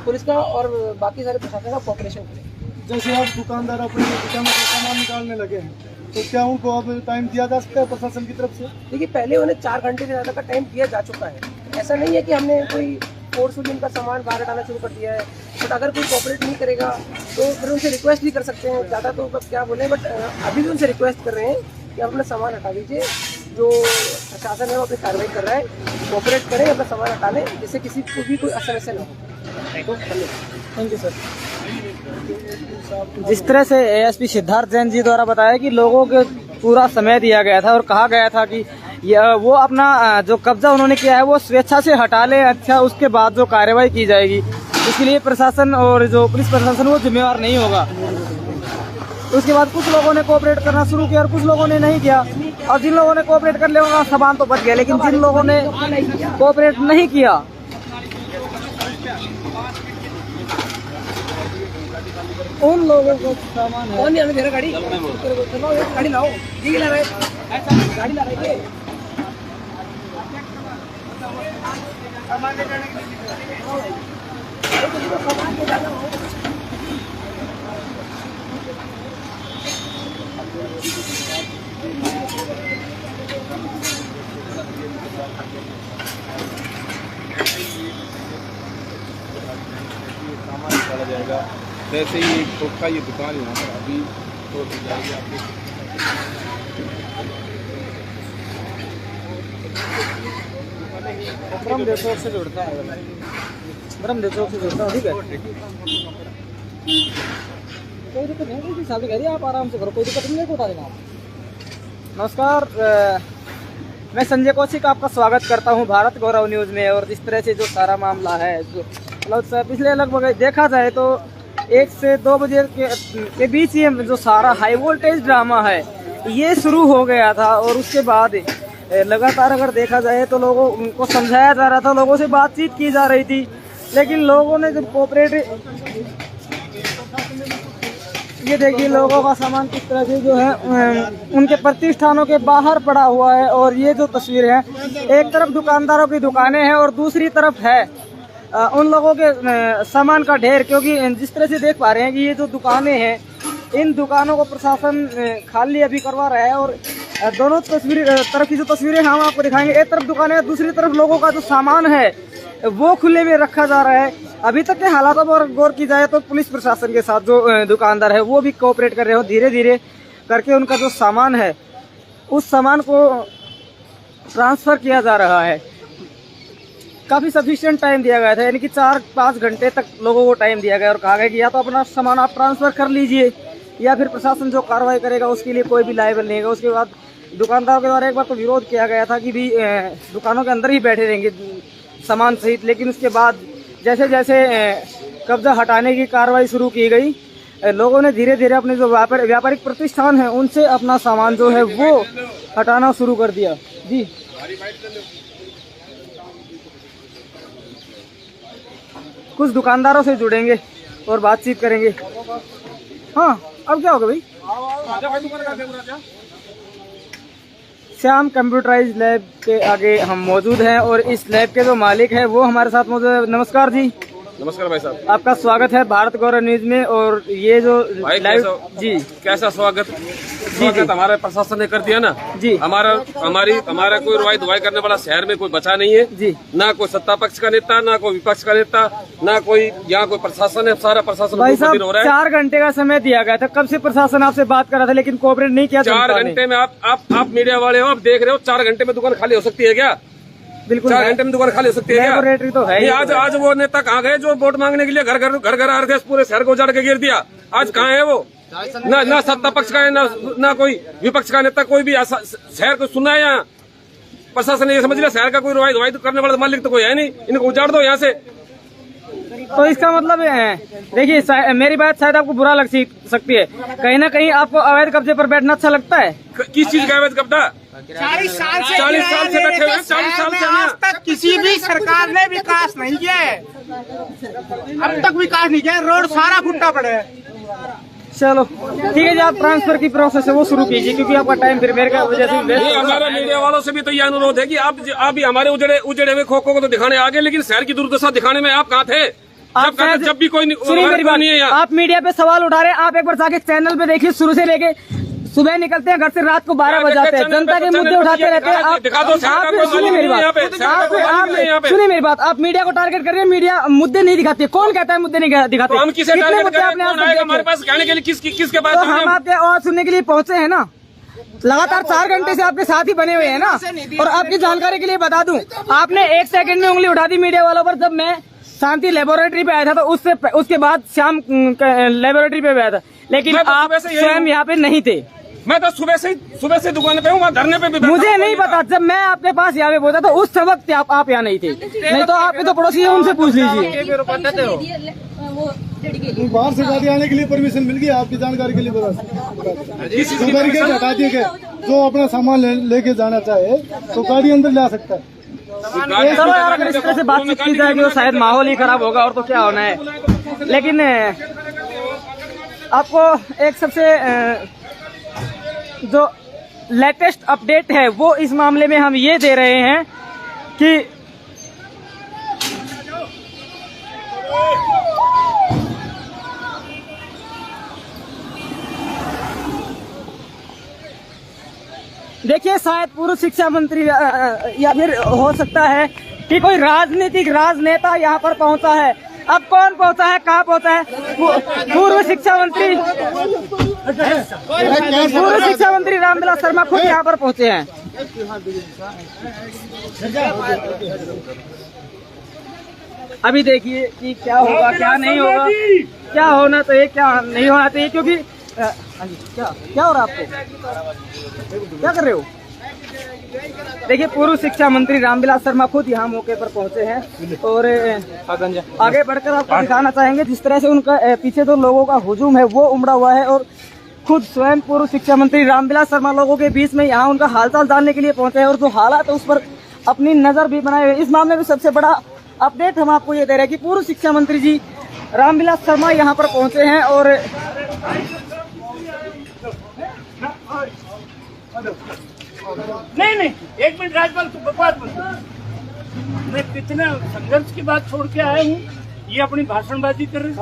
पुलिस का और बाकी सारे प्रशासन का कोऑपरेशन करें। जैसे आप दुकानदार अपने दुकान से सामान निकालने लगे हैं, तो क्या उनको अब टाइम दिया जा सकता है प्रशासन की तरफ से? देखिए, पहले उन्हें 4 घंटे से ज़्यादा का टाइम दिया जा चुका है। ऐसा नहीं है कि हमने कोई फोर्सफुली उनका सामान बाहर हटाना शुरू कर दिया है। बट अगर कोई कोऑपरेट नहीं करेगा तो फिर उनसे रिक्वेस्ट भी कर सकते हैं, ज़्यादा तो क्या बोले, बट अभी भी उनसे रिक्वेस्ट कर रहे हैं कि आप अपना सामान हटा दीजिए। जो प्रशासन है वो अपनी कार्रवाई कर रहा है, कोऑपरेट करें, अपना सामान हटा लें, जिससे किसी को भी कोई समस्या नहीं हो। Thank you sir. जिस तरह से एएसपी सिद्धार्थ जैन जी द्वारा बताया कि लोगों को पूरा समय दिया गया था और कहा गया था कि वो अपना जो कब्जा उन्होंने किया है वो स्वेच्छा से हटा ले, अच्छा उसके बाद जो कार्रवाई की जाएगी, इसके लिए प्रशासन और जो पुलिस प्रशासन वो जिम्मेवार नहीं होगा। तो उसके बाद कुछ लोगों ने कोऑपरेट करना शुरू किया और कुछ लोगों ने नहीं किया, और जिन लोगों ने कोऑपरेट कर लिया उनका सामान तो बच गया, लेकिन जिन लोगों ने कोऑपरेट नहीं किया उन लोगों को सामान है। कौन नहीं हमें दे रहा गाड़ी? गाड़ी लाओ, ये ला रहा है, गाड़ी ला रहा है। सामान निकाला जाएगा। वैसे ही एक खोखा ये दुकान यहाँ पर अभी तोड़ दी जाएगी आपकी। ब्रह्मदेव चौक से जुड़ता है, ब्रह्मदेव चौक से जुड़ता है, ठीक है। कोई दिक्कत नहीं, कोई साथ कह रही आप आराम से करो, कोई दिक्कत नहीं, उठा देना आप। नमस्कार, मैं संजय कौशिक आपका स्वागत करता हूं भारत गौरव न्यूज़ में। और जिस तरह से जो सारा मामला है, जो मतलब पिछले लगभग देखा जाए तो 1 से 2 बजे के बीच ये जो सारा हाई वोल्टेज ड्रामा है ये शुरू हो गया था। और उसके बाद लगातार अगर देखा जाए तो लोगों को समझाया जा रहा था, लोगों से बातचीत की जा रही थी, लेकिन लोगों ने जब कोऑपरेट, ये देखिए लोगों का सामान किस तरह से जो है उनके प्रतिष्ठानों के बाहर पड़ा हुआ है। और ये जो तस्वीर है, एक तरफ दुकानदारों की दुकानें हैं और दूसरी तरफ है उन लोगों के सामान का ढेर। क्योंकि जिस तरह से देख पा रहे हैं कि ये जो दुकानें हैं, इन दुकानों को प्रशासन खाली अभी करवा रहा है। और दोनों तरफ की जो तस्वीरें हम आपको दिखाएंगे, एक तरफ दुकानें हैं, दूसरी तरफ लोगों का जो सामान है वो खुले में रखा जा रहा है। अभी तक के हालातों पर गौर की जाए तो पुलिस प्रशासन के साथ जो दुकानदार है वो भी कोऑपरेट कर रहे हो, धीरे धीरे करके उनका जो सामान है उस सामान को ट्रांसफर किया जा रहा है। काफी सफिशिएंट टाइम दिया गया था, यानी कि 4-5 घंटे तक लोगों को टाइम दिया गया और कहा गया कि या तो अपना सामान आप ट्रांसफर कर लीजिए या फिर प्रशासन जो कार्रवाई करेगा उसके लिए कोई भी लायबल नहीं होगा। उसके बाद दुकानदारों के द्वारा एक बार तो विरोध किया गया था कि भी दुकानों के अंदर ही बैठे रहेंगे सामान सहित, लेकिन उसके बाद जैसे जैसे कब्जा हटाने की कार्रवाई शुरू की गई, लोगों ने धीरे धीरे अपने जो व्यापारिक प्रतिष्ठान है उनसे अपना सामान जो है वो हटाना शुरू कर दिया। जी कुछ दुकानदारों से जुड़ेंगे और बातचीत करेंगे। हाँ, अब क्या होगा भाई? श्याम कंप्यूटराइज लैब के आगे हम मौजूद हैं और इस लैब के जो मालिक है वो हमारे साथ मौजूद है। नमस्कार जी। नमस्कार भाई साहब, आपका स्वागत है भारत गौरव न्यूज में। और ये जो लाइव जी कैसा स्वागत हमारे प्रशासन ने कर दिया ना जी। हमारा कोई रुआई दुआई करने वाला शहर में कोई बचा नहीं है जी। ना कोई सत्ता पक्ष का नेता, ना कोई विपक्ष का नेता, ना कोई यहाँ कोई प्रशासन है। सारा प्रशासन भाई साहब 4 घंटे का समय दिया गया था, कब से प्रशासन आपसे बात कर रहा था लेकिन कोऑपरेट नहीं किया। 4 घंटे में आप मीडिया वाले हो, आप देख रहे हो 4 घंटे में दुकान खाली हो सकती है क्या? बिल्कुल 4 घंटे में दुकान खाली हो सकती है क्या? लैबोरेटरी तो है। आज वो नेता कहाँ गए जो वोट मांगने के लिए घर घर आ रहे थे, पूरे शहर को उजाड़ के गिर दिया? आज कहाँ है वो? ना सत्ता पक्ष का है, ना कोई विपक्ष का नेता, कोई भी शहर को सुना है। यहाँ प्रशासन ने ये समझ लिया शहर का कोई रुआई करने वाला मालिक तो कोई है नहीं, इनको उजाड़ दो यहाँ से। तो इसका मतलब देखिए, मेरी बात शायद आपको बुरा लग सकती है, कहीं ना कहीं आपको अवैध कब्जे पर बैठना अच्छा लगता है। किस चीज का अवैध कब्जा? 40 साल से बैठे हुए, 40 साल से आज तक किसी भी सरकार ने विकास नहीं किया है, अब तक विकास नहीं किया, रोड सारा फुट्टा पड़े है। चलो ठीक है जी, आप ट्रांसफर की प्रोसेस है वो शुरू कीजिए, क्योंकि आपका टाइम फिर मेरे वजह से। हमारा मीडिया वालों से भी तो यह अनुरोध है कि आप भी हमारे उजड़े हुए खोखों को तो दिखाने आगे, लेकिन शहर की दुर्दशा दिखाने में आप कहाँ थे? जब भी कोई नहीं है। आप मीडिया पे सवाल उठा रहे हैं, आप एक बार जाके चैनल पे देखिए, शुरू से लेके सुबह निकलते हैं घर से रात को 12 बजाते हैं, जनता के मुद्दे उठाते रहते हैं। सुनिए मेरी बात, आप मीडिया को टारगेट कर रहे हैं, मीडिया मुद्दे नहीं दिखाती। कौन कहता है मुद्दे नहीं दिखाते? हम किसे टारगेट आपने हमारे पास कहने के लिए किसके पास? हम आपके आवाज सुनने के लिए पहुंचे हैं ना, लगातार 4 घंटे से आपके साथ ही बने हुए हैं ना। और आपकी जानकारी के लिए बता दूं, आपने 1 सेकंड में उंगली उठा दी मीडिया वालों पर। जब मैं शांति लेबोरेटरी पे आया था तो उसके बाद श्याम लेबोरेटरी पे आया था, लेकिन आप स्वयं यहाँ पे नहीं थे। मैं तो सुबह से दुकान पे हूँ, वहाँ धरने पे भी मुझे नहीं पता, जब मैं आपके पास यहाँ पे पहुंचा तो उस वक्त आप यहाँ नहीं थे। नहीं तो आपके तो पड़ोसी है, उनसे पूछ लीजिए। बाहर से गाड़ी आने के लिए परमिशन मिल गई, आपकी जानकारी के लिए बैरिकेड हटा दिए गए। जो अपना सामान लेके जाना चाहे तो गाड़ी अंदर ला सकता है। चलो यार, अगर इस तरह से बातचीत की जाएगी तो शायद माहौल ही खराब होगा, और तो क्या होना है। लेकिन आपको एक सबसे जो लेटेस्ट अपडेट है वो इस मामले में हम ये दे रहे हैं कि देखिए, शायद पूर्व शिक्षा मंत्री या फिर हो सकता है कि कोई राजनीतिक राजनेता यहाँ पर पहुंचा है। अब कौन पहुंचा है, कहाँ पहुंचा है? पूर्व शिक्षा मंत्री रामविलास शर्मा खुद यहाँ पर पहुंचे हैं। अभी देखिए कि क्या होगा, क्या नहीं होगा, क्या होना चाहिए, क्या नहीं होना चाहिए, क्योंकि क्या हो रहा है आपको, क्या कर रहे हो? देखिए पूर्व शिक्षा मंत्री रामविलास शर्मा खुद यहाँ मौके पर पहुंचे हैं और आगे बढ़कर आपको दिखाना चाहेंगे जिस तरह से उनका पीछे जो लोगों का हुजूम है वो उमड़ा हुआ है और खुद स्वयं पूर्व शिक्षा मंत्री रामविलास शर्मा लोगों के बीच में यहाँ उनका हालचाल जानने के लिए पहुंचे हैं और जो हालात है उस पर अपनी नजर भी बनाए हुए। इस मामले में सबसे बड़ा अपडेट हम आपको ये दे रहे हैं कि पूर्व शिक्षा मंत्री जी रामविलास शर्मा यहाँ पर पहुंचे हैं और नहीं एक मिनट राजपाल को बकवास मत। मैं कितना संघर्ष की बात छोड़ के आया हूँ, ये अपनी भाषणबाजी कर रहे हैं।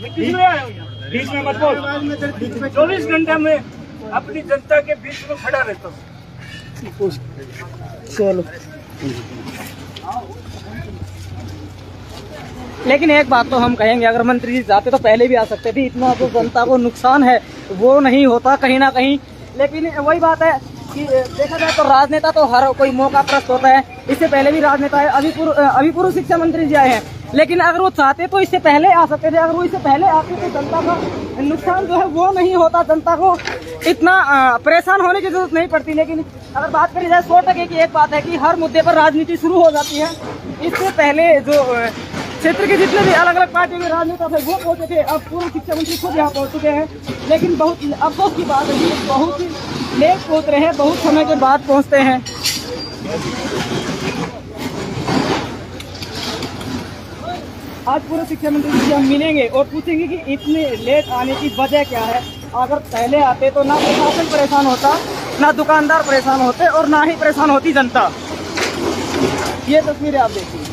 मैं किस लिए आया हूँ यहाँ? बीच में मत बोल। 24 घंटे में अपनी जनता के बीच में खड़ा रहता हूँ। चलो, लेकिन एक बात तो हम कहेंगे, अगर मंत्री जी जाते तो पहले भी आ सकते थे। इतना जो जनता को नुकसान है वो नहीं होता कहीं ना कहीं। लेकिन वही बात है कि देखा जाए तो राजनेता तो हर कोई मौका प्रस्त होता है। इससे पहले भी राजनेता है, अभी पूर्व शिक्षा मंत्री जी आए हैं, लेकिन अगर वो चाहते तो इससे पहले आ सकते थे। अगर वो इससे पहले आते तो जनता का नुकसान जो है वो नहीं होता, जनता को इतना परेशान होने की जरूरत नहीं पड़ती। लेकिन अगर बात करी जाए 100% की एक बात है कि हर मुद्दे पर राजनीति शुरू हो जाती है। इससे पहले जो क्षेत्र के जितने भी अलग अलग पार्टी के राजनेता थे वो पहुंचे थे, अब पूर्व शिक्षा मंत्री खुद यहाँ पहुंच चुके हैं। लेकिन बहुत अफसोस की बात है कि बहुत ही लेट पहुंच रहे हैं, बहुत समय के बाद पहुंचते हैं। आज पूर्व शिक्षा मंत्री जी हम मिलेंगे और पूछेंगे कि इतने लेट आने की वजह क्या है। अगर पहले आते तो ना प्रशासन परेशान होता, ना दुकानदार परेशान होते और ना ही परेशान होती जनता। ये तस्वीरें आप देखिए।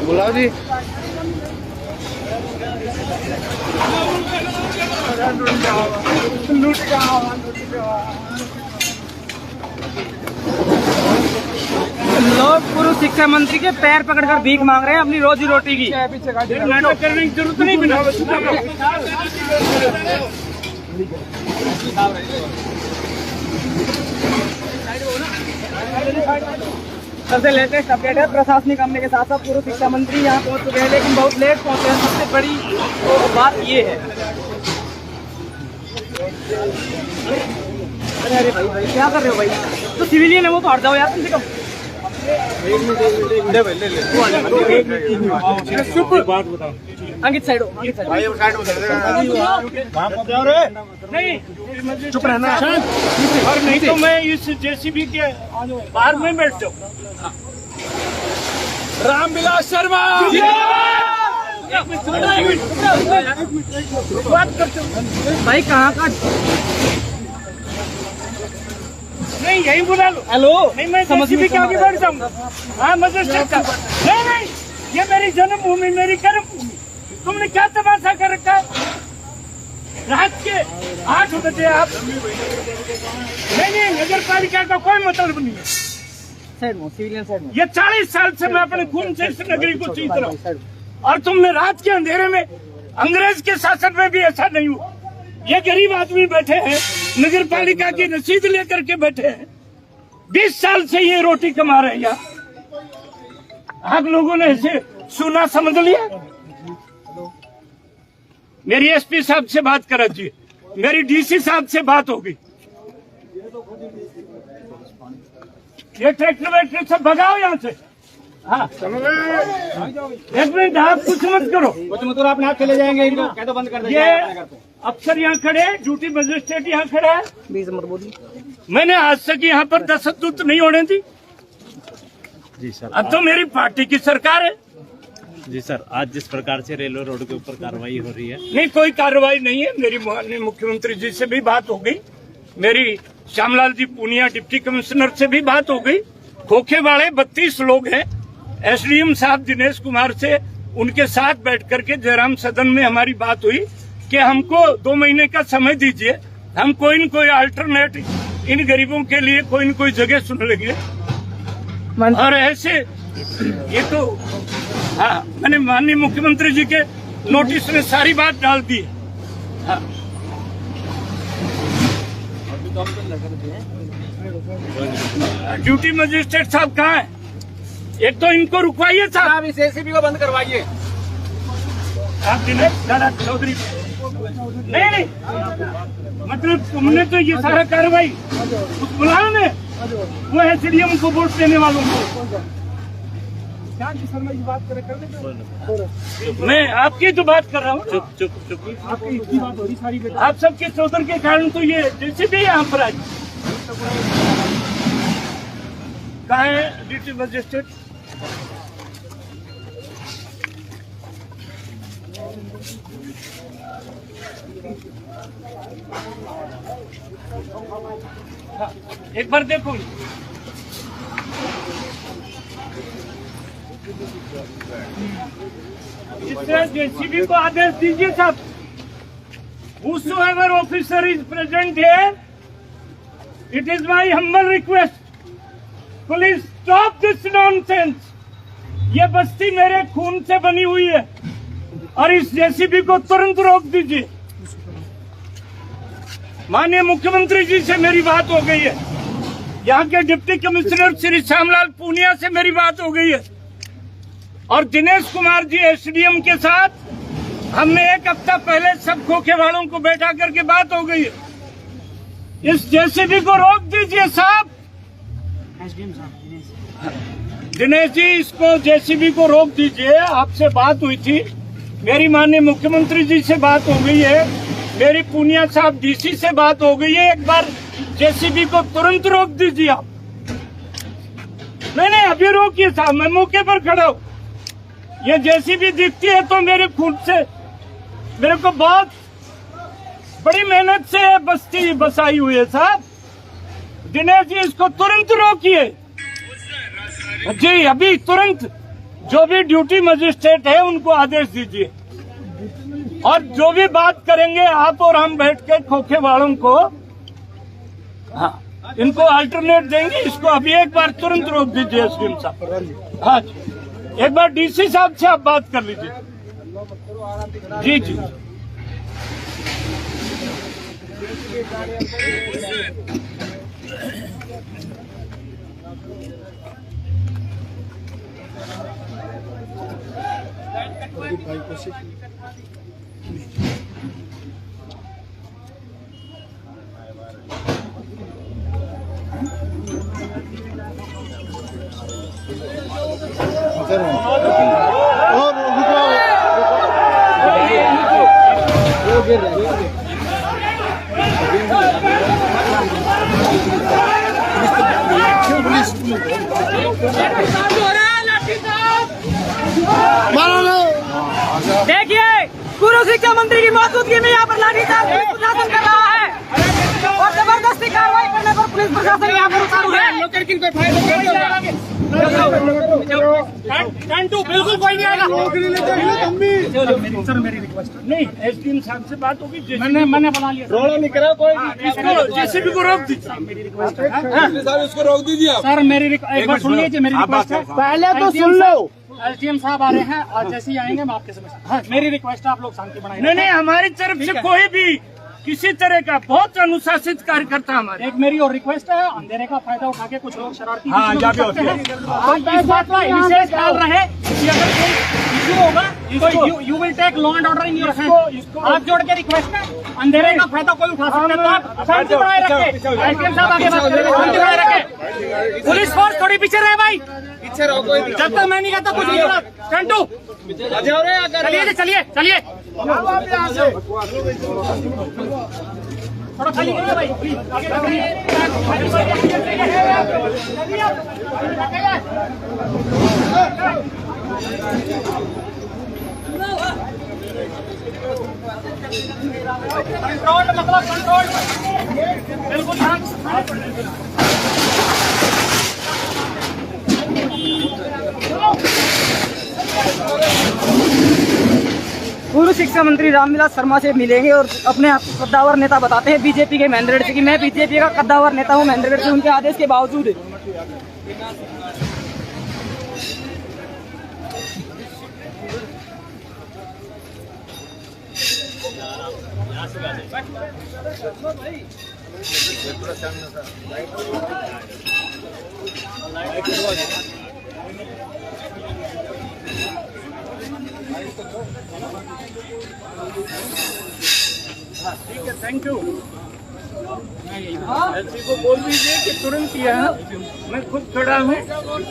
बुलाओ जी। लोग पूर्व शिक्षा मंत्री के पैर पकड़कर भीख मांग रहे हैं अपनी रोजी रोटी की। नाटक करने की जरूरत नहीं बिना सबसे लेटेस्ट अपडेट है प्रशासनिक अमले के साथ साथ पूर्व शिक्षा मंत्री यहाँ पहुँच चुके हैं, लेकिन बहुत लेट पहुँचे हैं। सबसे बड़ी बात ये है, अरे भाई क्या कर रहे हो भाई? तो सिविलियन है वो तो हट जाओ यार कम से कम। अंकित साइड हो, नहीं चुप रहना और नहीं तो मैं इस जेसीबी के बाहर में बैठ जाऊँ। रामविलास शर्मा बात करते हो भाई कहाँ का? नहीं यही बुला लो। हेलो, नहीं मैं जेसीबी के आगे बैठ जाऊंगा। हाँ मजिस्ट्रेट का नहीं, ये मेरी जन्मभूमि, मेरी कर्मभूमि। तुमने क्या तमाशा कर रखा? रात के 8 बजे आप नहीं, नगर पालिका का कोई मतलब नहीं है। साइड में, सिविलियन साइड में। ये 40 साल से मैं अपने खून से इस नगरी को जीत रहा हूँ और तुमने रात के अंधेरे में, अंग्रेज के शासन में भी ऐसा नहीं हुआ। ये गरीब आदमी बैठे हैं, नगर पालिका की रसीद लेकर के बैठे हैं। 20 साल से ये रोटी कमा रहे हैं यहाँ। आप लोगों ने इसे सुना समझ लिया। मेरी एसपी साहब से बात करा दीजिए, मेरी डीसी साहब से बात होगी। ये ट्रैक्टर वैक्टर सब भगाओ यहाँ से। हाँ एक मिनट, आप कुछ मत करो, कुछ मत करो, अपने आप चले जाएंगे। इनको कह दो बंद कर दो। ये अफसर यहाँ खड़े हैं, ड्यूटी मजिस्ट्रेट यहाँ खड़ा है। बीच मत बोलिए। मैंने आज तक यहाँ पर तशद्दुद नहीं होने दी। जी सर। अब तो मेरी पार्टी की सरकार है। जी सर, आज जिस प्रकार से रेलवे रोड के ऊपर कार्रवाई हो रही है, नहीं कोई कार्रवाई नहीं है। मेरी माननीय मुख्यमंत्री जी से भी बात हो गई, मेरी श्यामलाल जी पूनिया डिप्टी कमिश्नर से भी बात हो गई। खोखे वाले 32 लोग हैं, एसडीएम साहब दिनेश कुमार से उनके साथ बैठ करके जयराम सदन में हमारी बात हुई कि हमको 2 महीने का समय दीजिए, हम कोई न कोई अल्टरनेट इन गरीबों के लिए कोई न कोई जगह सुन लेंगे। और ऐसे ये तो हाँ, मैंने माननीय मुख्यमंत्री जी के नोटिस में सारी बात डाल दी है। हाँ। ड्यूटी मजिस्ट्रेट साहब कहाँ है? एक तो इनको रुकवाइए साहब, इस जेसीबी को बंद करवाइए। आप दिनेश दादा चौधरी नहीं, मतलब तुमने तो ये सारा कार्रवाई बुलाओ ने वो एसडीएम को वोट देने वालों को। मैं आपकी तो बात कर रहा हूँ। चुप। आप सबके चौधर के कारण तो ये जैसे भी यहाँ पर आज कहाँ है ड्यूटी मजिस्ट्रेट? हाँ, एक बार देखो इससे जेसीबी को आदेश दीजिए साहब। Whosoever officer is present here, it is my humble request, please stop this nonsense। ये बस्ती मेरे खून से बनी हुई है और इस जेसीबी को तुरंत रोक दीजिए। माननीय मुख्यमंत्री जी से मेरी बात हो गई है, यहाँ के डिप्टी कमिश्नर श्री श्यामलाल पूनिया से मेरी बात हो गई है और दिनेश कुमार जी एसडीएम के साथ हमने 1 हफ्ता पहले सब खोखे वालों को बैठा करके बात हो गई है। इस जेसीबी को रोक दीजिए साहब। दिनेश जी, इसको जेसीबी को रोक दीजिए। आपसे बात हुई थी, मेरी माननीय मुख्यमंत्री जी से बात हो गई है, मेरी पूनिया साहब डीसी से बात हो गई है। एक बार जेसीबी को तुरंत रोक दीजिए आप। नहीं, अभी रोकिए साहब, मैं मौके पर खड़ा हूँ। ये जेसीबी दिखती है तो मेरे खुद से मेरे को बहुत बड़ी मेहनत से बस्ती बसाई हुई है साहब। दिनेश जी, इसको तुरंत रोकिए जी, अभी तुरंत। जो भी ड्यूटी मजिस्ट्रेट है उनको आदेश दीजिए और जो भी बात करेंगे आप और हम बैठ के खोखे वालों को हाँ इनको अल्टरनेट देंगे। इसको अभी एक बार तुरंत रोक दीजिए एसडीएम साहब। हाँ जी, एक बार डीसी साहब से आप बात कर लीजिए। जी जी, देखिए, पूर्व शिक्षा मंत्री की मौजूदगी में यहाँ पर लाठीचार्ज प्रशासन कर रहा है और जबरदस्ती कार्रवाई करने पर पुलिस प्रशासन यहाँ पर उतारू है। बिल्कुल कोई नहीं आएगा। सर, मेरी रिक्वेस्ट नहीं, एसडीएम साहब से बात होगी। मैंने बना लिया, रोड़ा नहीं करा कोई। इसको जेसीबी को रोक दीजिए। मेरी रिक्वेस्ट है सर, इसको रोक दीजिए सर। मेरी एक बार सुन लीजिए, मेरी रिक्वेस्ट है। पहले तो सुन लो। एसडीएम साहब आ रहे हैं और जैसे ही आएंगे हम आपके समझ। मेरी रिक्वेस्ट है, आप लोग शांति बनाइए। नहीं, हमारी तरफ से कोई भी किसी तरह का बहुत अनुशासित कार्यकर्ता हमारे। एक मेरी और रिक्वेस्ट है, अंधेरे का फायदा उठा के कुछ लोग शरारती इस बात का विशेष ख्याल रहे कि अगर कोई इश्यू होगा तो you will take law and order in your hand. हाथ जोड़ के रिक्वेस्ट है, अंधेरे का फायदा कोई उठा सकते हैं तो आप शांति बनाए रखें। एसडीएम साहब आगे बात करें, शांति बनाए रखें। पुलिस फोर्स थोड़ी पीछे रहे भाई, पीछे रहो। जब तक मैं नहीं कहता कुछ नहीं होगा। टंटू चलिए थोड़ा खाली करिए भाई, कंट्रोल मतलब कंट्रोल। बिल्कुल पूर्व शिक्षा मंत्री रामविलास शर्मा से मिलेंगे और अपने आप को कद्दावर नेता बताते हैं बीजेपी के मैंडेट से कि मैं बीजेपी का कद्दावर नेता हूं मैंडेट से उनके आदेश के बावजूद। ठीक है, थैंक यू। एलसी को बोल दीजिए कि तुरंत यहाँ मैं खुद खड़ा हूँ और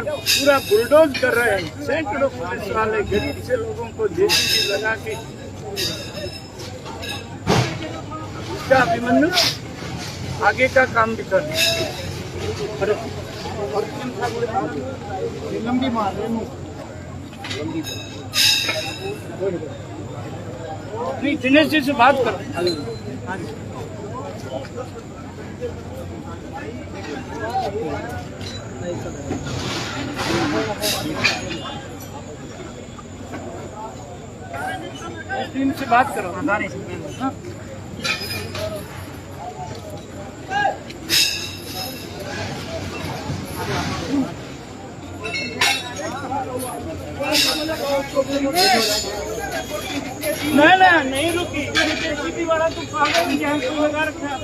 पूरा बुलडोज कर रहे हैं। सैकड़ों पुलिस वाले गरीब से लोगों को जेसीबी लगा के क्या अभिमन्यु आगे का काम भी कर लंबी मार रहे नहीं। दिनेश जी से बात करो। 3 से बात करो। हाँ? नहीं रुकी। जेसीबी वाला तो पागल यहाँ को लगा रखा।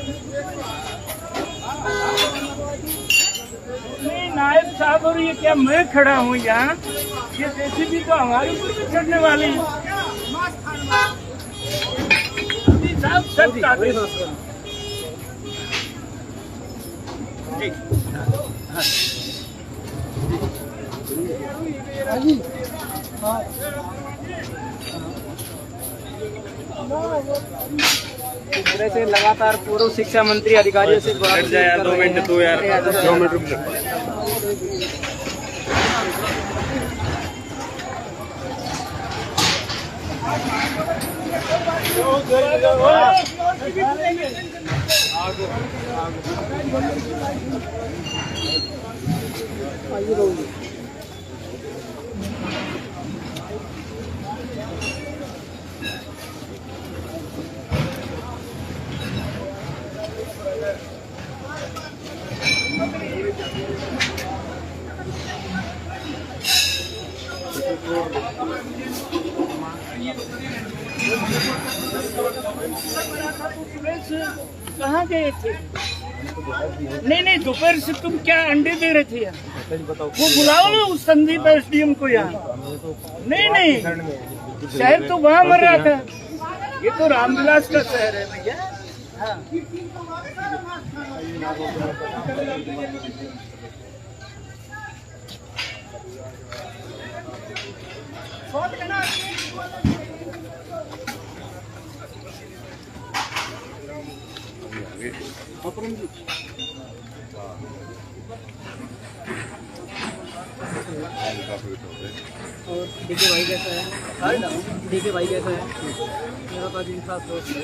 नहीं नायब साहब, और ये क्या मैं खड़ा हूँ यहाँ? ये जेसीबी तो हमारे ऊपर भी चढ़ने वाली है। साहब सब काटे। इस तरह से लगातार पूर्व शिक्षा मंत्री अधिकारियों से 2 मिनट तू यार 2 मिनट रुक जा। कहाँ गए थे? नहीं दोपहर से तुम क्या अंडे दे रहे थे यार? वो बुलाओ ना उस संदीप एसडीएम को यहाँ। नहीं शहर तो वहाँ मर रहा था। ये तो रामविलास का शहर है भैया। हाँ। और डीके भाई कैसा है? डीके भाई कैसा है? मेरा तो अजीब सा सोच है।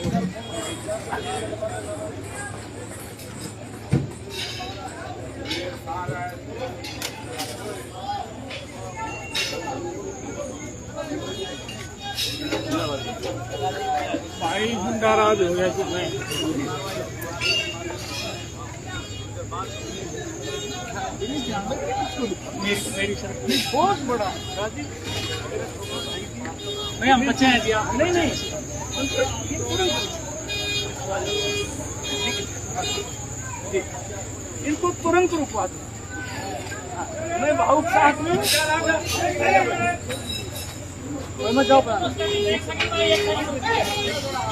भाई नाराज हो गया कि मैं मेरी बहुत बड़ा राजीव नहीं, हम बच्चे हैं जी। नहीं इनको तुरंत रुकवा दो। मैं भावुक साथ में मत जाओ।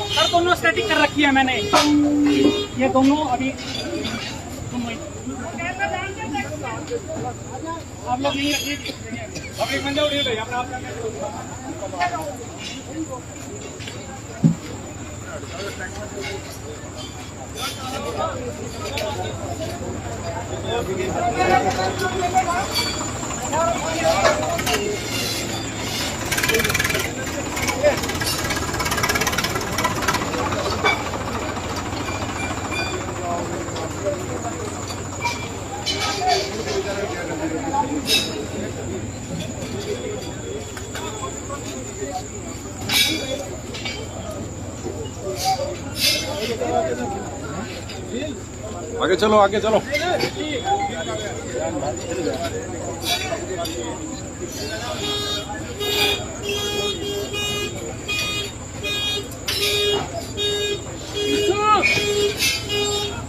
सर दोनों स्टैटिक कर रखी है मैंने। ये दोनों अभी आप लोग नहीं रखिए। पब्लिक बन जाओ भाई अपना। आगे चलो, आगे चलो।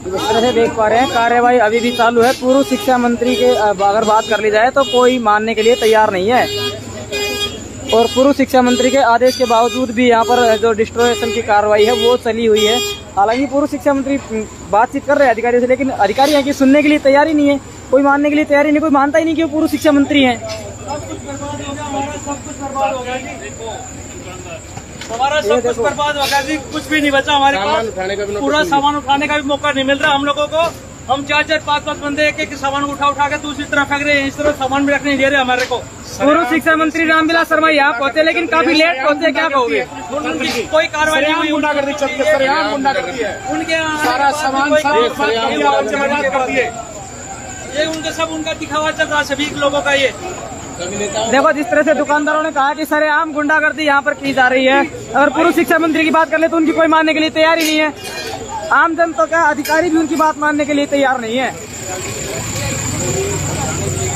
जिस तरह से देख पा रहे हैं कार्यवाही अभी भी चालू है। पूर्व शिक्षा मंत्री के अगर बात कर ली जाए तो कोई मानने के लिए तैयार नहीं है और पूर्व शिक्षा मंत्री के आदेश के बावजूद भी यहाँ पर जो डिस्ट्रोएशन की कार्रवाई है वो चली हुई है। हालांकि पूर्व शिक्षा मंत्री बातचीत कर रहे हैं अधिकारियों से, लेकिन अधिकारी यहाँ की सुनने के लिए तैयार ही नहीं है, कोई मानने के लिए तैयार ही नहीं, कोई मानता ही नहीं कि वो पूर्व शिक्षा मंत्री हैं। हमारा सब कुछ बर्बाद हो गया जी, कुछ भी नहीं बचा हमारे पास। पूरा सामान उठाने का भी मौका नहीं मिल रहा हम लोगों को। हम 4-4-5-5 बंदे एक सामान उठा के दूसरी तरफ फेंक रहे हैं, इस तरह सामान भी रखने नहीं दे रहे हमारे को। पूर्व शिक्षा मंत्री रामविलास शर्मा यहाँ पहुँचे, लेकिन काफी लेट पहुँचे, क्या कहोगे? कोई कार्रवाई नहीं हुई। उनके सारा सामान ये उनके सब उनका दिखावा चल रहा सभी लोगों का। ये देखो जिस तरह से दुकानदारों ने कहा कि सरेआम गुंडागर्दी यहाँ पर की जा रही है। अगर पूर्व शिक्षा मंत्री की बात कर ले तो उनकी कोई मानने के लिए तैयार ही नहीं है। आम जनता का अधिकारी भी उनकी बात मानने के लिए तैयार नहीं है।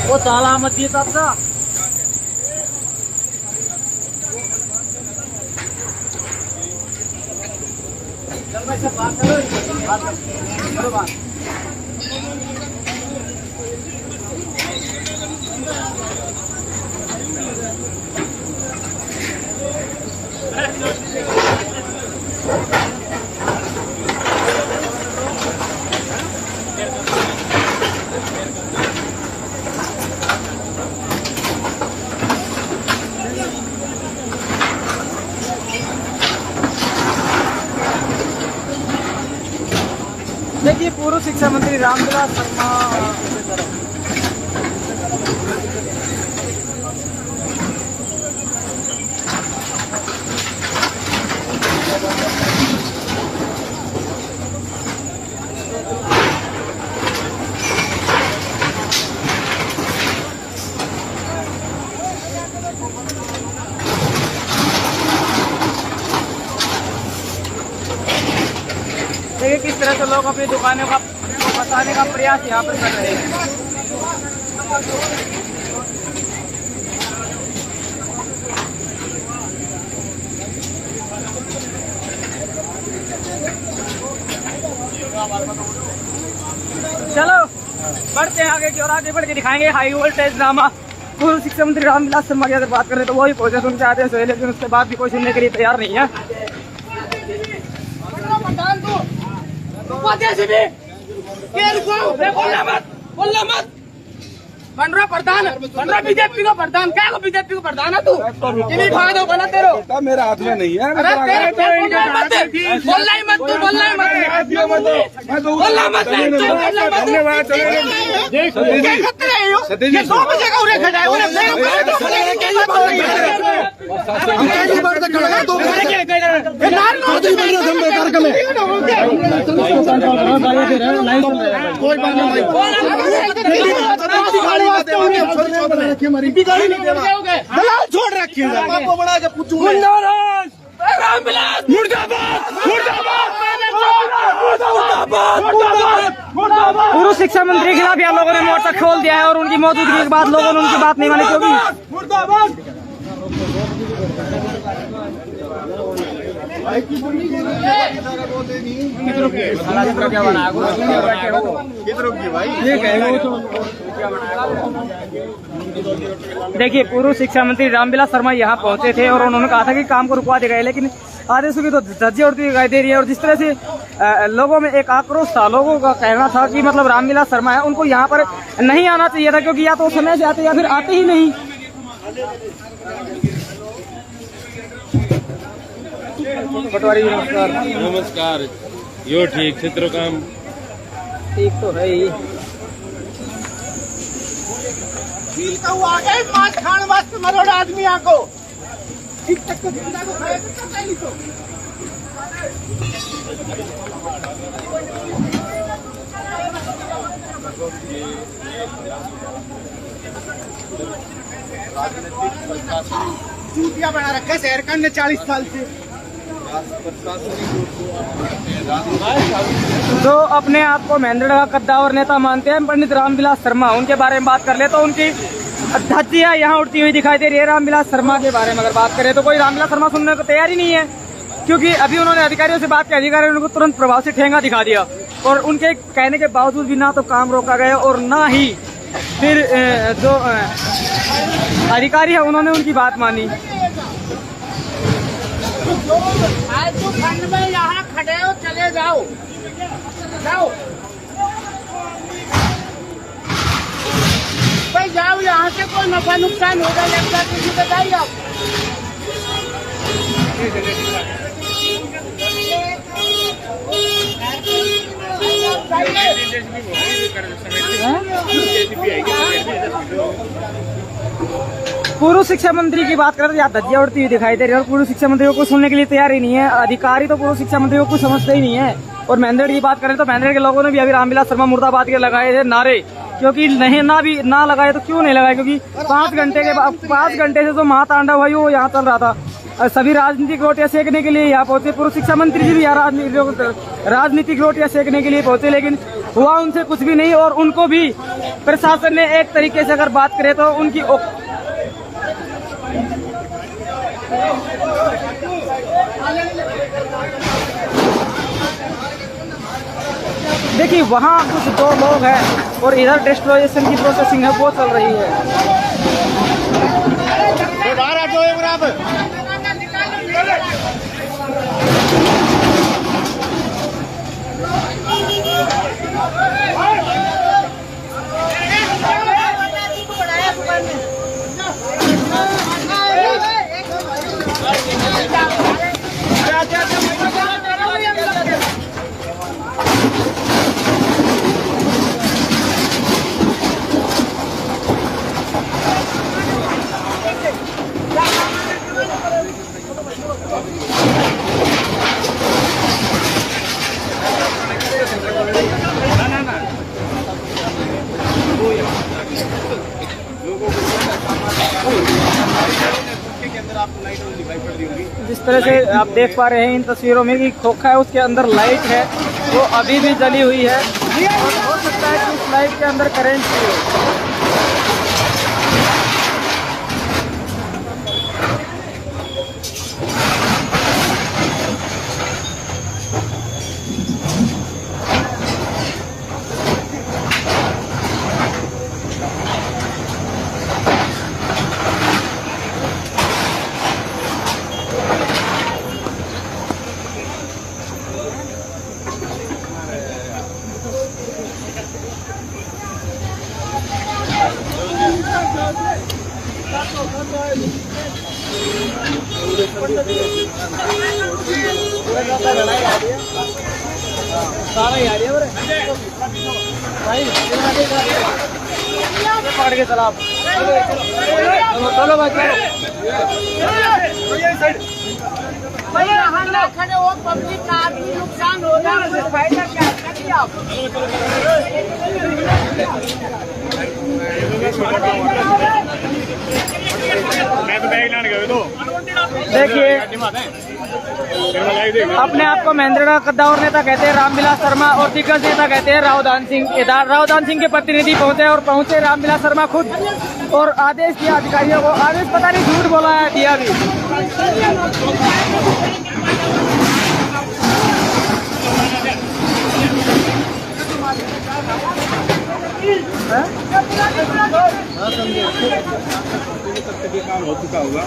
वो ताला मत दिए साहब सा। देखिए पूर्व शिक्षा मंत्री रामविलास शर्मा देखिए किस तरह से लोग अपनी दुकानों का बताने का प्रयास यहाँ पर कर रहे हैं। चलो बढ़ते हैं आगे की और आगे बढ़ के दिखाएंगे हाई वोल्टेज ड्रामा। पूर्व शिक्षा मंत्री रामविलास शर्मा की अगर बात करें तो वो ही पहुंचे सुनते आते हैं, लेकिन उसके बाद भी कोई सुनने के लिए तैयार नहीं है। बोलना मत बन रहा प्रधान, बन रहा बीजेपी को प्रधान। क्या को बीजेपी को प्रधान है तू? किन्हीं खा दो गलत तेरो मेरा हाथ में नहीं है। अरे तेरे बोलना ही मत, तू बोलना ही मत, बोलना मत, क्या करते रहे हो? ये 2 बजे का उन्हें खड़ा है, उन्हें दलाल छोड़ रखिए। पूर्व शिक्षा मंत्री के खिलाफ यहाँ लोगों ने मोर्चा खोल दिया है और उनकी मौजूदगी के बाद लोगों ने उनकी बात नहीं मानी, क्योंकि देखिए पूर्व शिक्षा मंत्री रामविलास शर्मा यहाँ पहुंचे थे और उन्होंने कहा था कि काम को रुकवा दिया गया, लेकिन आदेशों की तो धज्जी उड़ती दिखाई दे रही है। और जिस तरह से लोगों में एक आक्रोश था, लोगों का कहना था कि मतलब रामविलास शर्मा है उनको यहाँ पर नहीं आना चाहिए था, क्योंकि या तो समय से आते या फिर आते ही नहीं। पटवारी नमस्कार। नमस्कार। यो ठीक क्षेत्र काम ठीक तो है ही। माछ खाने वास्ते मरोड़ आदमी आको ठीक तक को जिंदा को खाए तो नहीं तो चूतिया बना रखा है शहर का ने 40 साल से। जो अपने आप को महेंद्रगढ़ का कद्दावर नेता मानते हैं पंडित रामविलास शर्मा, उनके बारे में बात कर ले तो उनकी धज्जियां यहाँ उड़ती हुई दिखाई दे रही है। रामविलास शर्मा के बारे में अगर बात करें तो कोई रामविलास शर्मा सुनने को तैयार ही नहीं है, क्योंकि अभी उन्होंने अधिकारियों से बात की, अधिकारियों ने उनको तुरंत प्रभाव से ठेंगा दिखा दिया और उनके कहने के बावजूद भी ना तो काम रोका गया और ना ही फिर जो अधिकारी है उन्होंने उनकी बात मानी। आज तो ठंड में यहाँ खड़े हो, चले जाओ जाओ भाई, जाओ यहाँ से, कोई नफा नुकसान होगा लगता किसी बताइए आप। पूर्व शिक्षा मंत्री की बात करें तो यहाँ धज्जियां उड़ती हुई दिखाई दे रही है और पूर्व शिक्षा मंत्री को कुछ सुनने के लिए तैयार ही नहीं है। अधिकारी तो पूर्व शिक्षा मंत्री को कुछ समझते ही नहीं है। और महेंद्रगढ़ की बात करें तो महेंद्रगढ़ के लोगों ने भी अभी रामविलास शर्मा मुर्दाबाद के लगाए थे नारे, क्योंकि नहीं ना लगाए तो क्यों नहीं लगाए, क्योंकि 5 घंटे से जो महातांडव है वो यहाँ चल रहा था। सभी राजनीतिक रोटियां सेकने के लिए यहाँ पहुंचे, पूर्व शिक्षा मंत्री जी भी यहाँ राजनीतिक रोटियां सेकने के लिए पहुंचे, लेकिन हुआ उनसे कुछ भी नहीं। और उनको भी प्रशासन ने एक तरीके से अगर बात करें तो उनकी देखिए वहाँ कुछ 2 लोग हैं और इधर डिस्ट्रोजेशन की प्रोसेसिंग है वो चल रही है। जिस तरह से आप देख पा रहे हैं इन तस्वीरों में कि खोखा है उसके अंदर लाइट है वो अभी भी जली हुई है और हो सकता है कि इस लाइट के अंदर करंट भी हो। चलो भैया हम लोग खड़े हो, पब्लिक का भी नुकसान हो रहा है, फायदा क्या करिए आप। देखिए अपने आप को महेंद्रगढ़ कद्दावर नेता कहते हैं रामविलास शर्मा और दिग्गज नेता कहते हैं रावदान सिंह। रावदान सिंह के प्रतिनिधि पहुंचे और पहुंचे रामविलास शर्मा खुद और आदेश दिया अधिकारियों को। आदेश पता नहीं झूठ बोला है दिया भी। काम हो चुका होगा।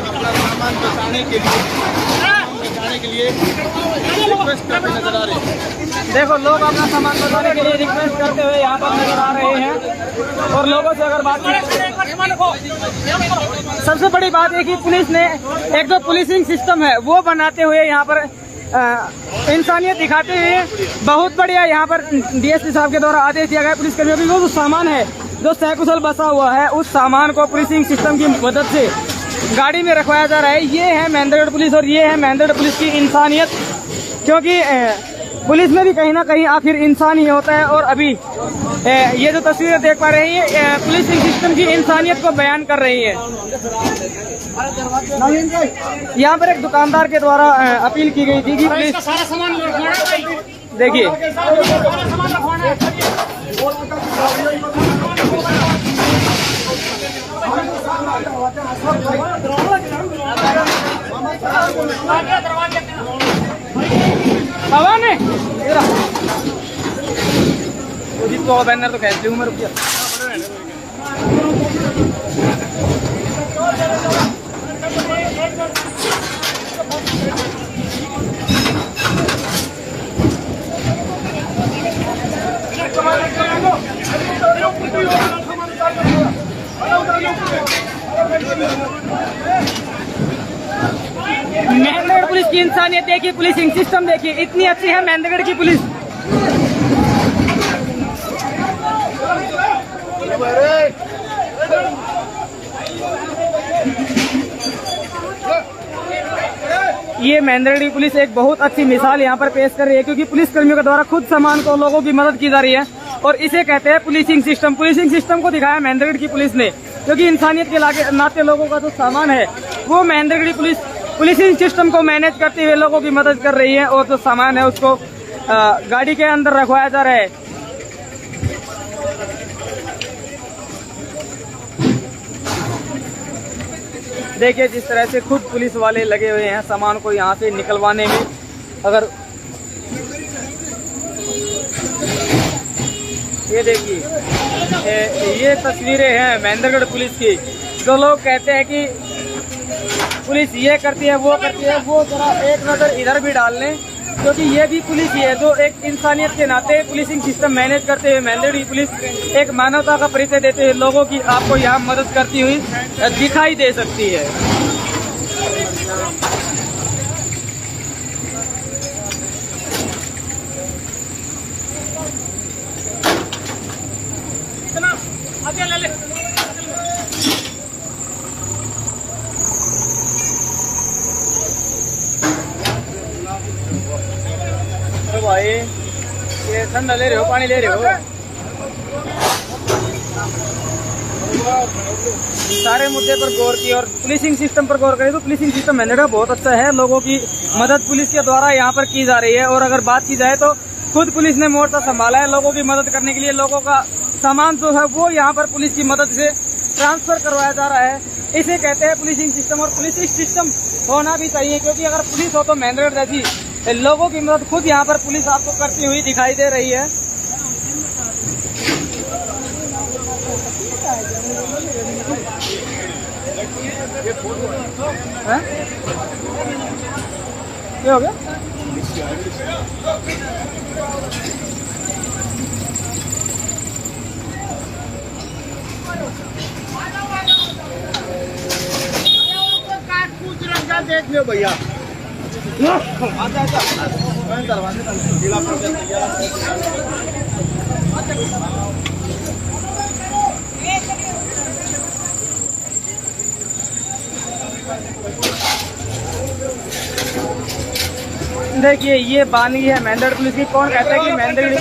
अपना सामान बचाने के लिए रिक्वेस्ट करते नजर आ रहे हैं। देखो लोग अपना सामान बचाने के लिए रिक्वेस्ट करते हुए यहाँ पर नजर आ रहे हैं और लोगों से अगर बात सबसे बड़ी बात है कि पुलिस ने एक जो पुलिसिंग सिस्टम है वो बनाते हुए यहाँ पर इंसानियत दिखाते हुए बहुत बढ़िया यहाँ पर डीएसपी साहब के द्वारा आदेश दिया गया पुलिसकर्मियों की जो सामान है जो सहकुशल बसा हुआ है उस सामान को पुलिसिंग सिस्टम की मदद से गाड़ी में रखवाया जा रहा है। ये है महेंद्रगढ़ पुलिस और ये है महेंद्रगढ़ पुलिस की इंसानियत, क्योंकि पुलिस में भी कहीं ना कहीं आखिर इंसान ही होता है। और अभी ये जो तस्वीरें देख पा रहे हैं, ये पुलिसिंग सिस्टम की इंसानियत को बयान कर रही है। यहाँ पर एक दुकानदार के द्वारा अपील की गई थी कि पुलिस, देखिए जिसको बैनर तो खेलती हूँ मैं, रुपया मेहंदगढ़ पुलिस की इंसानियत देखिए, पुलिसिंग सिस्टम देखिए, इतनी अच्छी है मेहंदगढ़ की पुलिस। ये मेहंदगढ़ की पुलिस एक बहुत अच्छी मिसाल यहाँ पर पेश कर रही है, क्योंकि पुलिस कर्मियों के द्वारा खुद सामान को लोगों की मदद की जा रही है और इसे कहते हैं पुलिसिंग सिस्टम। पुलिसिंग सिस्टम को दिखाया मेहंदगढ़ की पुलिस ने, क्योंकि इंसानियत के नाते लोगों का जो सामान है वो मेहंदगढ़ पुलिस पुलिसिंग सिस्टम को मैनेज करते हुए लोगों की मदद कर रही है और जो सामान है उसको गाड़ी के अंदर रखवाया जा रहा है। देखिए जिस तरह से खुद पुलिस वाले लगे हुए हैं सामान को यहाँ से निकलवाने में। अगर ये देखिए ये तस्वीरें हैं मेहंदगढ़ पुलिस की। जो लोग कहते हैं कि पुलिस ये करती है वो करती है, वो जरा एक नज़र इधर भी डाल लें, क्योंकि ये भी पुलिस ही है जो एक इंसानियत के नाते पुलिसिंग सिस्टम मैनेज करते हुए मेहंदगढ़ पुलिस एक मानवता का परिचय देते हुए लोगों की आपको यहाँ मदद करती हुई दिखाई दे सकती है। तो भाई ये ठंडा ले रहे हो, पानी ले रहे हो, सारे मुद्दे पर गौर की और पुलिसिंग सिस्टम पर गौर करें तो पुलिसिंग सिस्टम मेहंदगढ़ बहुत अच्छा है। लोगों की मदद पुलिस के द्वारा यहाँ पर की जा रही है। और अगर बात की जाए तो खुद पुलिस ने मोर्चा संभाला है लोगों की मदद करने के लिए। लोगों का सामान जो है वो यहाँ पर पुलिस की मदद से ट्रांसफर करवाया जा रहा है। इसे कहते हैं पुलिसिंग सिस्टम। और पुलिसिंग सिस्टम होना भी चाहिए, क्योंकि अगर पुलिस हो तो मेहंदगढ़ जैसी लोगों की मदद खुद यहाँ पर पुलिस आपको करती हुई दिखाई दे रही है। क्या हो गया? देख लो भैया, देखिए ये बानी है मेहंदगढ़ पुलिस की। कौन कहता है कि मेहंदगढ़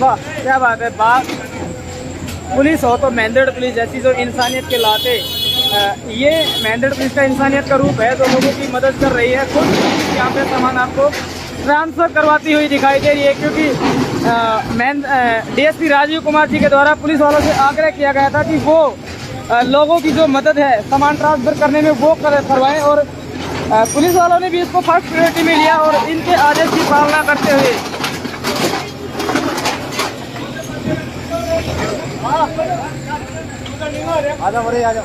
वाह क्या बात है। बात पुलिस हो तो मेहंदगढ़ पुलिस जैसी जो इंसानियत के लाते, ये मेहंदगढ़ पुलिस का इंसानियत का रूप है जो लोगों की मदद कर रही है। खुद यहाँ पे सामान आपको ट्रांसफर करवाती हुई दिखाई दे रही है, क्योंकि डीएसपी राजीव कुमार जी के द्वारा पुलिस वालों से आग्रह किया गया था कि वो लोगों की जो मदद है सामान ट्रांसफर करने में वो करवाएं। और पुलिस वालों ने भी इसको फर्स्ट प्रायोरिटी में लिया और इनके आदेश की पालना करते हुए आजा बड़े आजा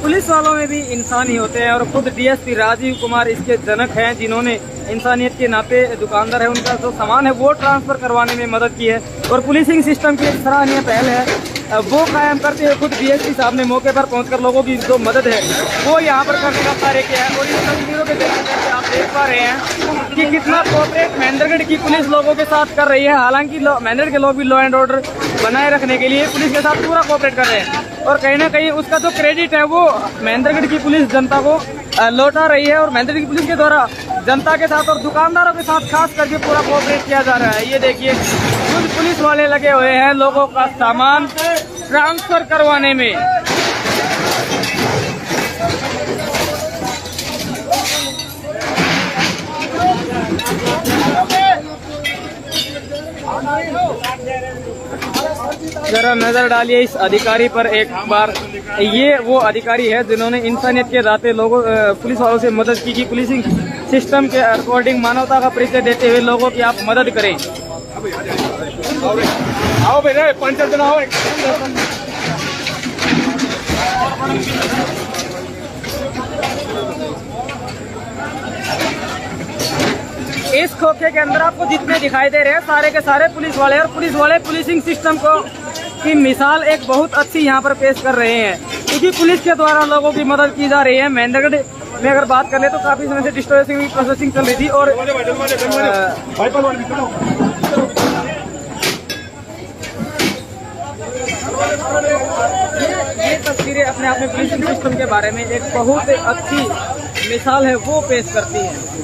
पुलिस वालों में भी इंसान ही होते हैं और खुद डीएसपी राजीव कुमार इसके जनक हैं, जिन्होंने इंसानियत के नाते दुकानदार है उनका जो सामान है वो ट्रांसफर करवाने में मदद की है और पुलिसिंग सिस्टम की एक सराहनीय पहल है वो कायम करते हुए खुद डीएसपी साहब ने मौके पर पहुंचकर लोगों की जो मदद है वो यहाँ पर करने का कार्य किया है। और इन तस्वीरों के जरिए आप देख पा रहे हैं कि कितना कोऑपरेट महेंद्रगढ़ की पुलिस लोगों के साथ कर रही है। हालांकि महेंद्रगढ़ के लोग भी लॉ एंड ऑर्डर बनाए रखने के लिए पुलिस के साथ पूरा कोऑपरेट कर रहे हैं और कहीं ना कहीं उसका जो क्रेडिट है वो महेंद्रगढ़ की पुलिस जनता को लौटा रही है और महेंद्रगढ़ की पुलिस के द्वारा जनता के साथ और दुकानदारों के साथ खास करके पूरा कोऑपरेट किया जा रहा है। ये देखिए खुद पुलिस वाले लगे हुए हैं लोगों का सामान ट्रांसफर करवाने में। जरा नजर डालिए इस अधिकारी पर एक बार। ये वो अधिकारी है जिन्होंने इंसानियत के नाते लोगों पुलिस वालों से मदद की कि पुलिसिंग सिस्टम के अकॉर्डिंग मानवता का परिचय देते हुए लोगों की आप मदद करें। आओ बेटा पंचायत ना हो। इस खोखे के अंदर आपको जितने दिखाई दे रहे हैं सारे के सारे पुलिस वाले और पुलिस वाले पुलिसिंग सिस्टम को की मिसाल एक बहुत अच्छी यहाँ पर पेश कर रहे हैं क्योंकि पुलिस के द्वारा लोगों की मदद की जा रही है। महेंद्रगढ़ में अगर बात कर ले तो काफी समय से डिस्ट्रेसिंग की प्रोसेसिंग चल रही थी और ये तस्वीरें अपने आप में पुलिसिंग सिस्टम के बारे में एक बहुत अच्छी मिसाल है वो पेश करती है।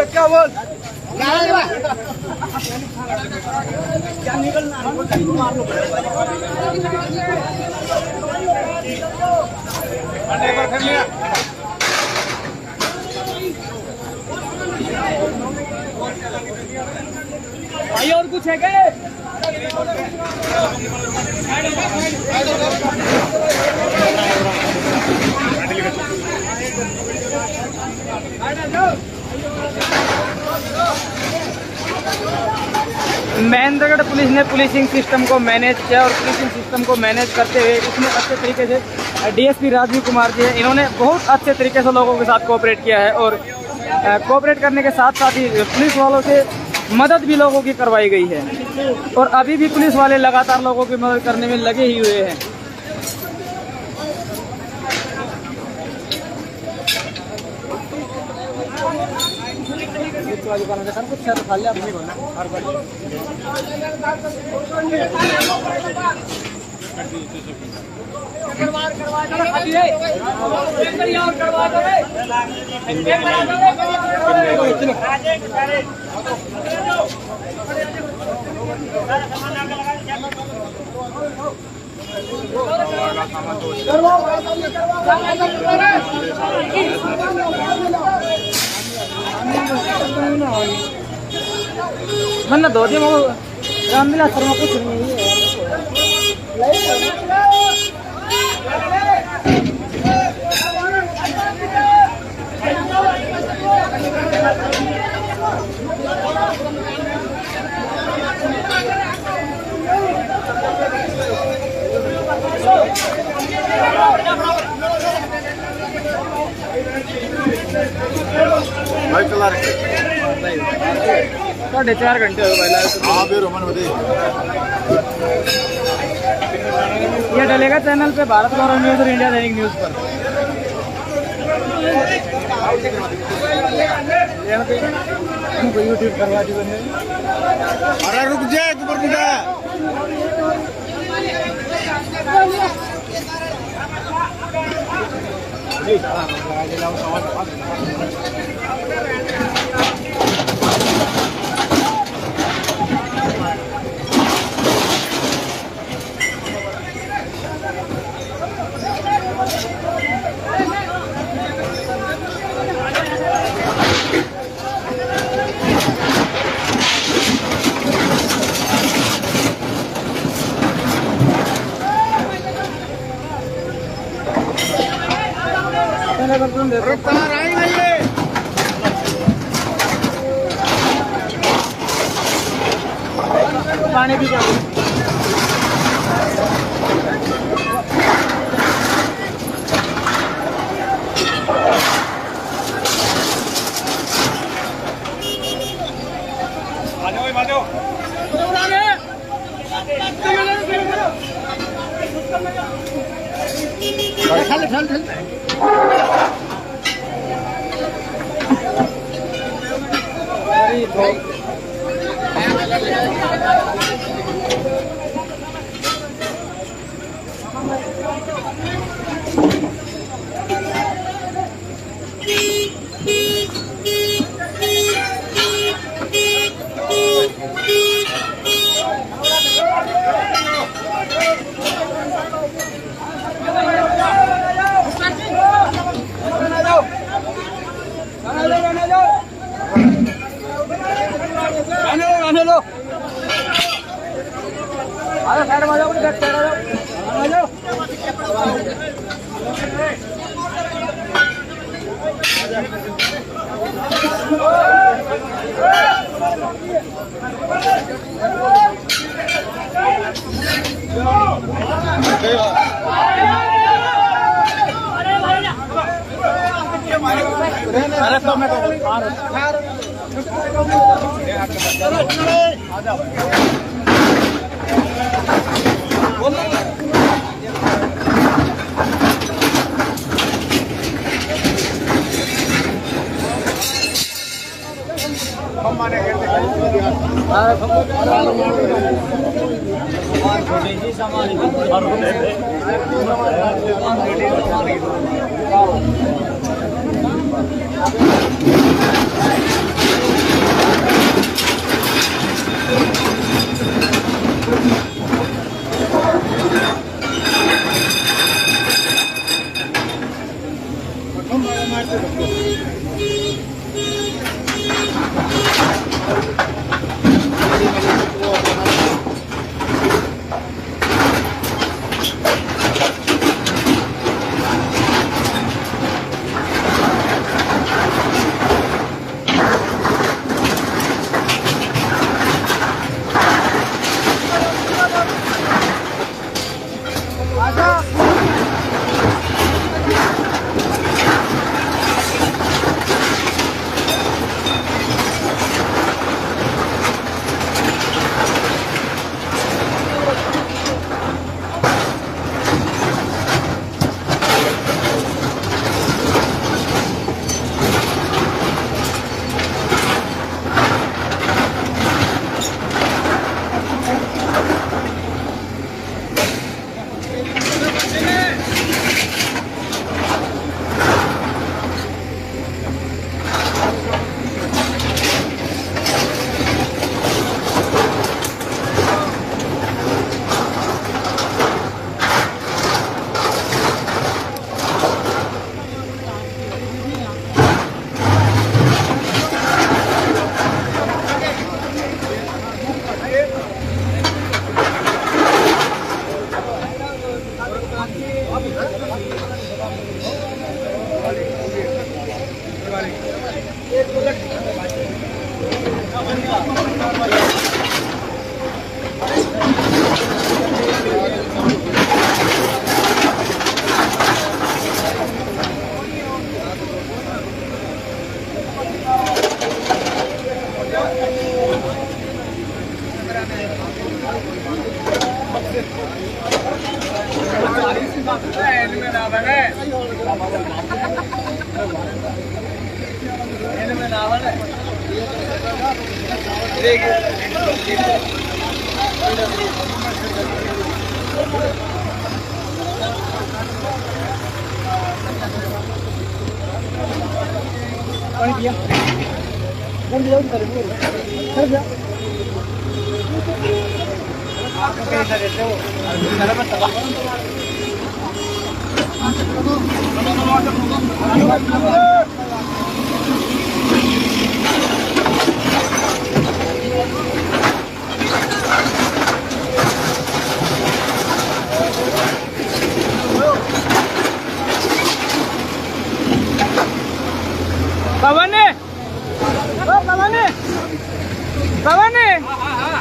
क्या बोल क्या निकलना भाई और कुछ है क्या? महेंद्रगढ़ पुलिस ने पुलिसिंग सिस्टम को मैनेज किया और पुलिसिंग सिस्टम को मैनेज करते हुए इसमें अच्छे तरीके से डीएसपी राजीव कुमार जी हैं, इन्होंने बहुत अच्छे तरीके से लोगों के साथ कोऑपरेट किया है और कोऑपरेट करने के साथ साथ ही पुलिस वालों से मदद भी लोगों की करवाई गई है और अभी भी पुलिस वाले लगातार लोगों की मदद करने में लगे ही हुए हैं। मैंने दो दिन वो रामलीला शर्मा कुछ नहीं है। साढ़े 4 घंटे हो गए। ये डलेगा चैनल पे भारत गौरव न्यूज और इंडिया दैनिक न्यूज पर। यूट्यूब करवा दी बने। अरे रुक जा पानी भी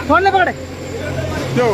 फोन ले पकड़े क्यों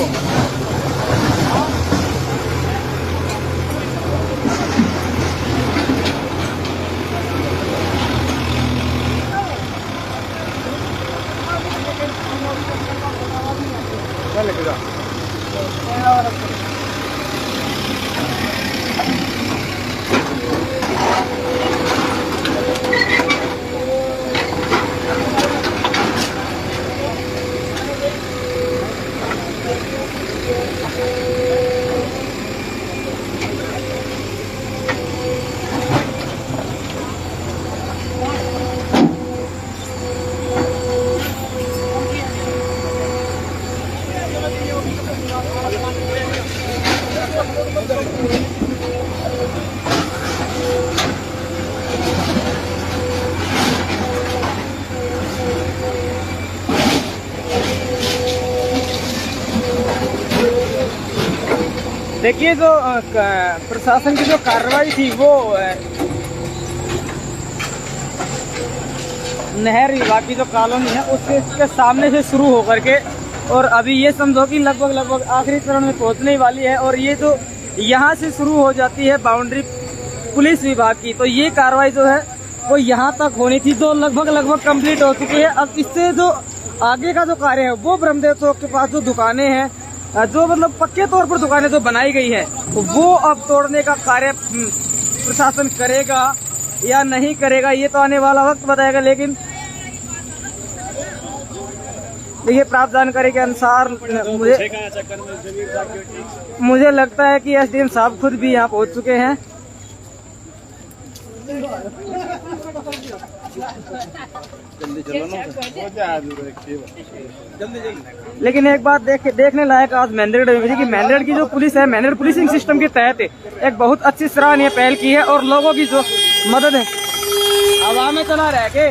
देखिए जो प्रशासन की जो कार्रवाई थी वो नहर विभाग की जो कॉलोनी है उसके सामने से शुरू होकर के और अभी ये समझो कि लगभग आखिरी चरण में पहुंचने वाली है और ये जो यहाँ से शुरू हो जाती है बाउंड्री पुलिस विभाग की, तो ये कार्रवाई जो है वो यहाँ तक होनी थी जो लगभग कंप्लीट हो चुकी है। अब इससे जो आगे का जो कार्य है वो ब्रह्मदेव चौक के पास जो दुकानें हैं, जो मतलब पक्के तौर पर दुकानें जो बनाई गई है, वो अब तोड़ने का कार्य प्रशासन करेगा या नहीं करेगा ये तो आने वाला वक्त बताएगा। लेकिन देखिए प्राप्त जानकारी के अनुसार मुझे लगता है कि एसडीएम साहब खुद भी यहाँ पहुँच चुके हैं। लेकिन एक बात देखने लायक आज मेंदरगढ़ में कि मेंदरगढ़ की जो पुलिस है, मेंदरगढ़ पुलिसिंग सिस्टम के तहत एक बहुत अच्छी सराहनीय पहल की है और लोगों की जो मदद है हवा में चला रह के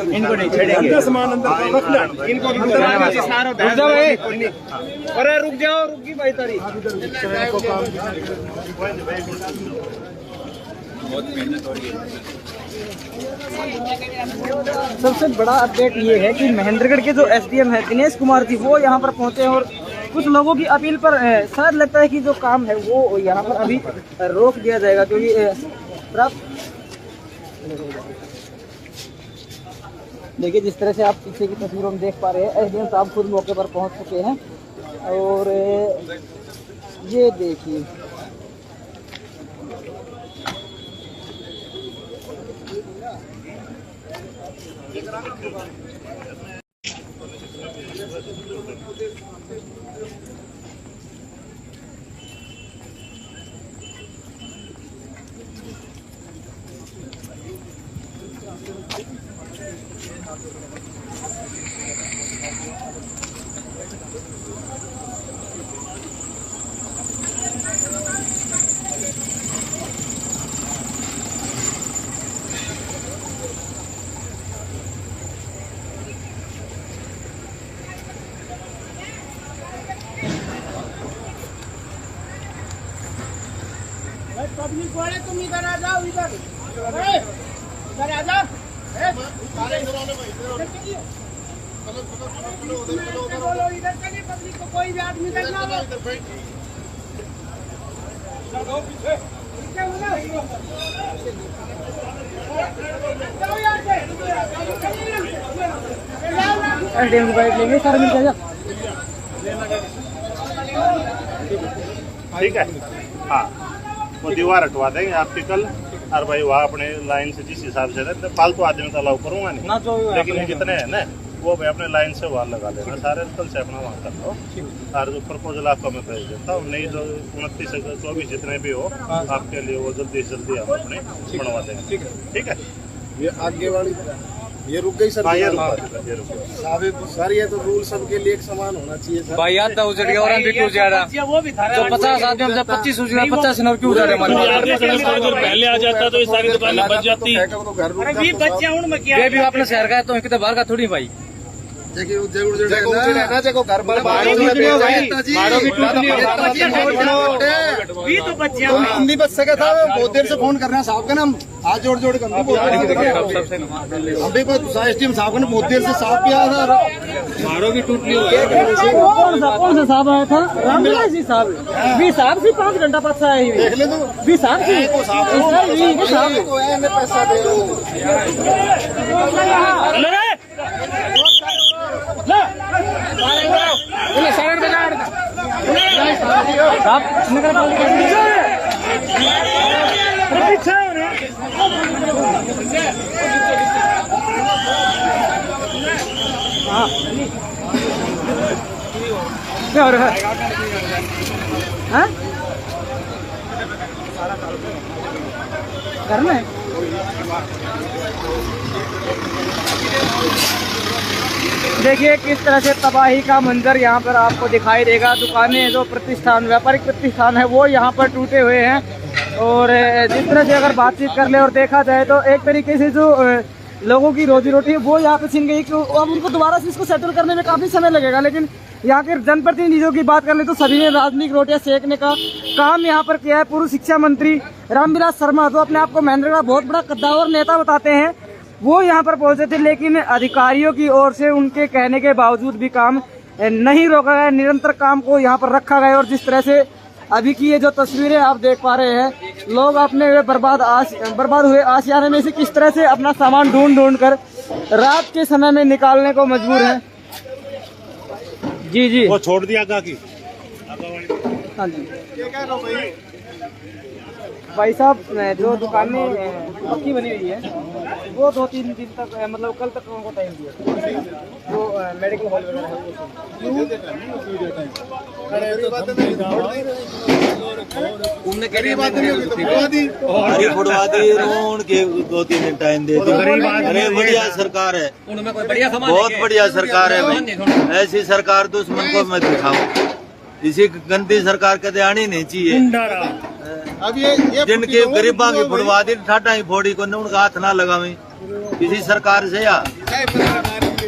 इनको नहीं छेड़ेंगे, सामान अंदर रखना, इनको अरे रुक जाओ, रुकी भाई तारी बहुत मेहनत हो रही है। सबसे बड़ा अपडेट ये है कि महेंद्रगढ़ के जो एसडीएम है दिनेश कुमार जी वो यहाँ पर पहुंचे हैं और कुछ लोगों की अपील पर शायद लगता है कि जो काम है वो यहाँ पर अभी रोक दिया जाएगा, क्योंकि देखिए जिस तरह से आप पीछे की तस्वीरों में देख पा रहे हैं एसडीएम साहब खुद मौके पर पहुंच चुके हैं और ये देखिए पब्लिक वाले तुम इधर आ जाओ, इधर आ जाओ। कोई भी आदमी एसडीएम की बाइक लेंगे सारे मिल जाएगा। ठीक है, हाँ वो दीवार हटवा देंगे आपकी कल। और भाई वहाँ अपने लाइन से जिस हिसाब से तो फालतू आदमी तो अलाउ करूंगा नहीं, लेकिन जितने हैं ना वो भाई अपने लाइन से वहाँ लगा लेना सारे, कल से अपना वहाँ कर लो। और जो प्रपोजल आपको मैं भेज देता हूँ, नहीं जो 29 से 24 जितने भी हो आपके लिए वो जल्दी से जल्दी हम अपने बनवा देंगे। ठीक है, ये आगे वाली ये रुक गई सर। हाँ ये रुक सर ये तो रूल सबके लिए एक समान होना चाहिए सर। भाई याद था उजड़ गया और हम भी क्यों जा रहा तो 50 आदमी हम जब 25 उजड़ा 50 नंबर क्यों जा रहे अगर पहले आ जाता तो ये सारी दुकानें बच जाती। ये भी अपने शहर का है तो कितने बाहर का थोड़ी भाई। नहीं बच सके था, बहुत देर से फोन कर रहे हैं साहब का नाम हाथ जोड़ जोड़ कर। हम भी एसडीएम साहब ने बहुत देर से साफ किया था। मारो भी टूट कौन सा साहब आया था? रामविलास जी साहब भी साहब से 5 घंटा पास आए हुए देख ले तो भी साहब पैसा दे क्या हो रहा है? घर में देखिए किस तरह से तबाही का मंजर यहाँ पर आपको दिखाई देगा। दुकानें जो प्रतिष्ठान व्यापारिक प्रतिष्ठान है वो यहाँ पर टूटे हुए हैं। और जिस तरह से अगर बातचीत कर ले और देखा जाए तो एक तरीके से जो लोगों की रोजी रोटी है वो यहाँ पे छिन गई। अब उनको दोबारा से इसको सेटल करने में काफ़ी समय लगेगा। लेकिन यहाँ के जनप्रतिनिधियों की बात कर ले तो सभी ने राजनीतिक रोटियां सेकने का काम यहाँ पर किया है। पूर्व शिक्षा मंत्री रामविलास शर्मा जो अपने आप को महेंद्र का बहुत बड़ा कद्दावर नेता बताते हैं वो यहाँ पर पहुंचे थे, लेकिन अधिकारियों की ओर से उनके कहने के बावजूद भी काम नहीं रोका गया। निरंतर काम को यहाँ पर रखा गया। और जिस तरह से अभी की ये जो तस्वीरें आप देख पा रहे हैं, लोग अपने बर्बाद हुए आशियाने में से किस तरह से अपना सामान ढूंढ कर रात के समय में निकालने को मजबूर है। जी वो छोड़ दिया की। हाँ जी भाई साहब, जो दुकानें पक्की बनी हुई है वो 2-3 दिन तक मतलब कल तक उनको टाइम दिया तो मेडिकल हॉल वगैरह है 2-3 दिन टाइम दे दो। अरे बढ़िया सरकार है, बहुत बढ़िया सरकार है भाई। ऐसी सरकार दुश्मन को मत दिखाओ, इसी गंदी सरकार कदे आनी नहीं चाहिए। अब ये जिनके गरीबा की फुड़वा दी ठाटा ही फोड़ी को उनका हाथ ना लगावे किसी सरकार से। या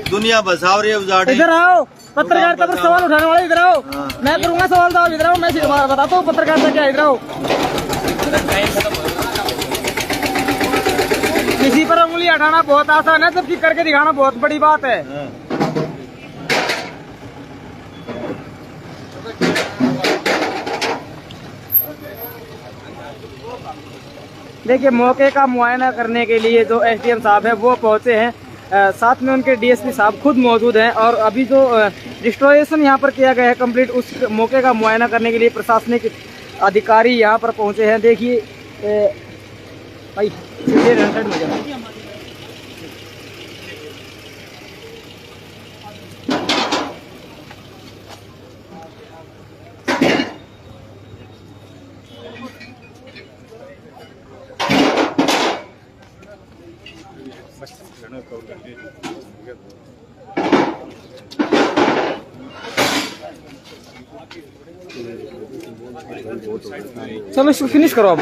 दुनिया बसाओ रे उजाड़े। इधर आओ, पत्रकारिता पर सवाल उठाने वाले इधर आओ। मैं करूंगा सवाल तो इधर आओ, मैं बताता हूँ पत्रकारिता क्या। इधर आओ, किसी पर उंगली हटाना बहुत आसान है, जबकि करके दिखाना बहुत बड़ी बात है। देखिए मौके का मुआयना करने के लिए जो एसडीएम साहब है वो पहुंचे हैं, साथ में उनके डीएसपी साहब खुद मौजूद हैं। और अभी जो डिस्ट्रॉयेशन यहाँ पर किया गया है कंप्लीट, उस मौके का मुआयना करने के लिए प्रशासनिक अधिकारी यहाँ पर पहुंचे हैं। देखिए भाई चलो इसको फिनिश करो अब।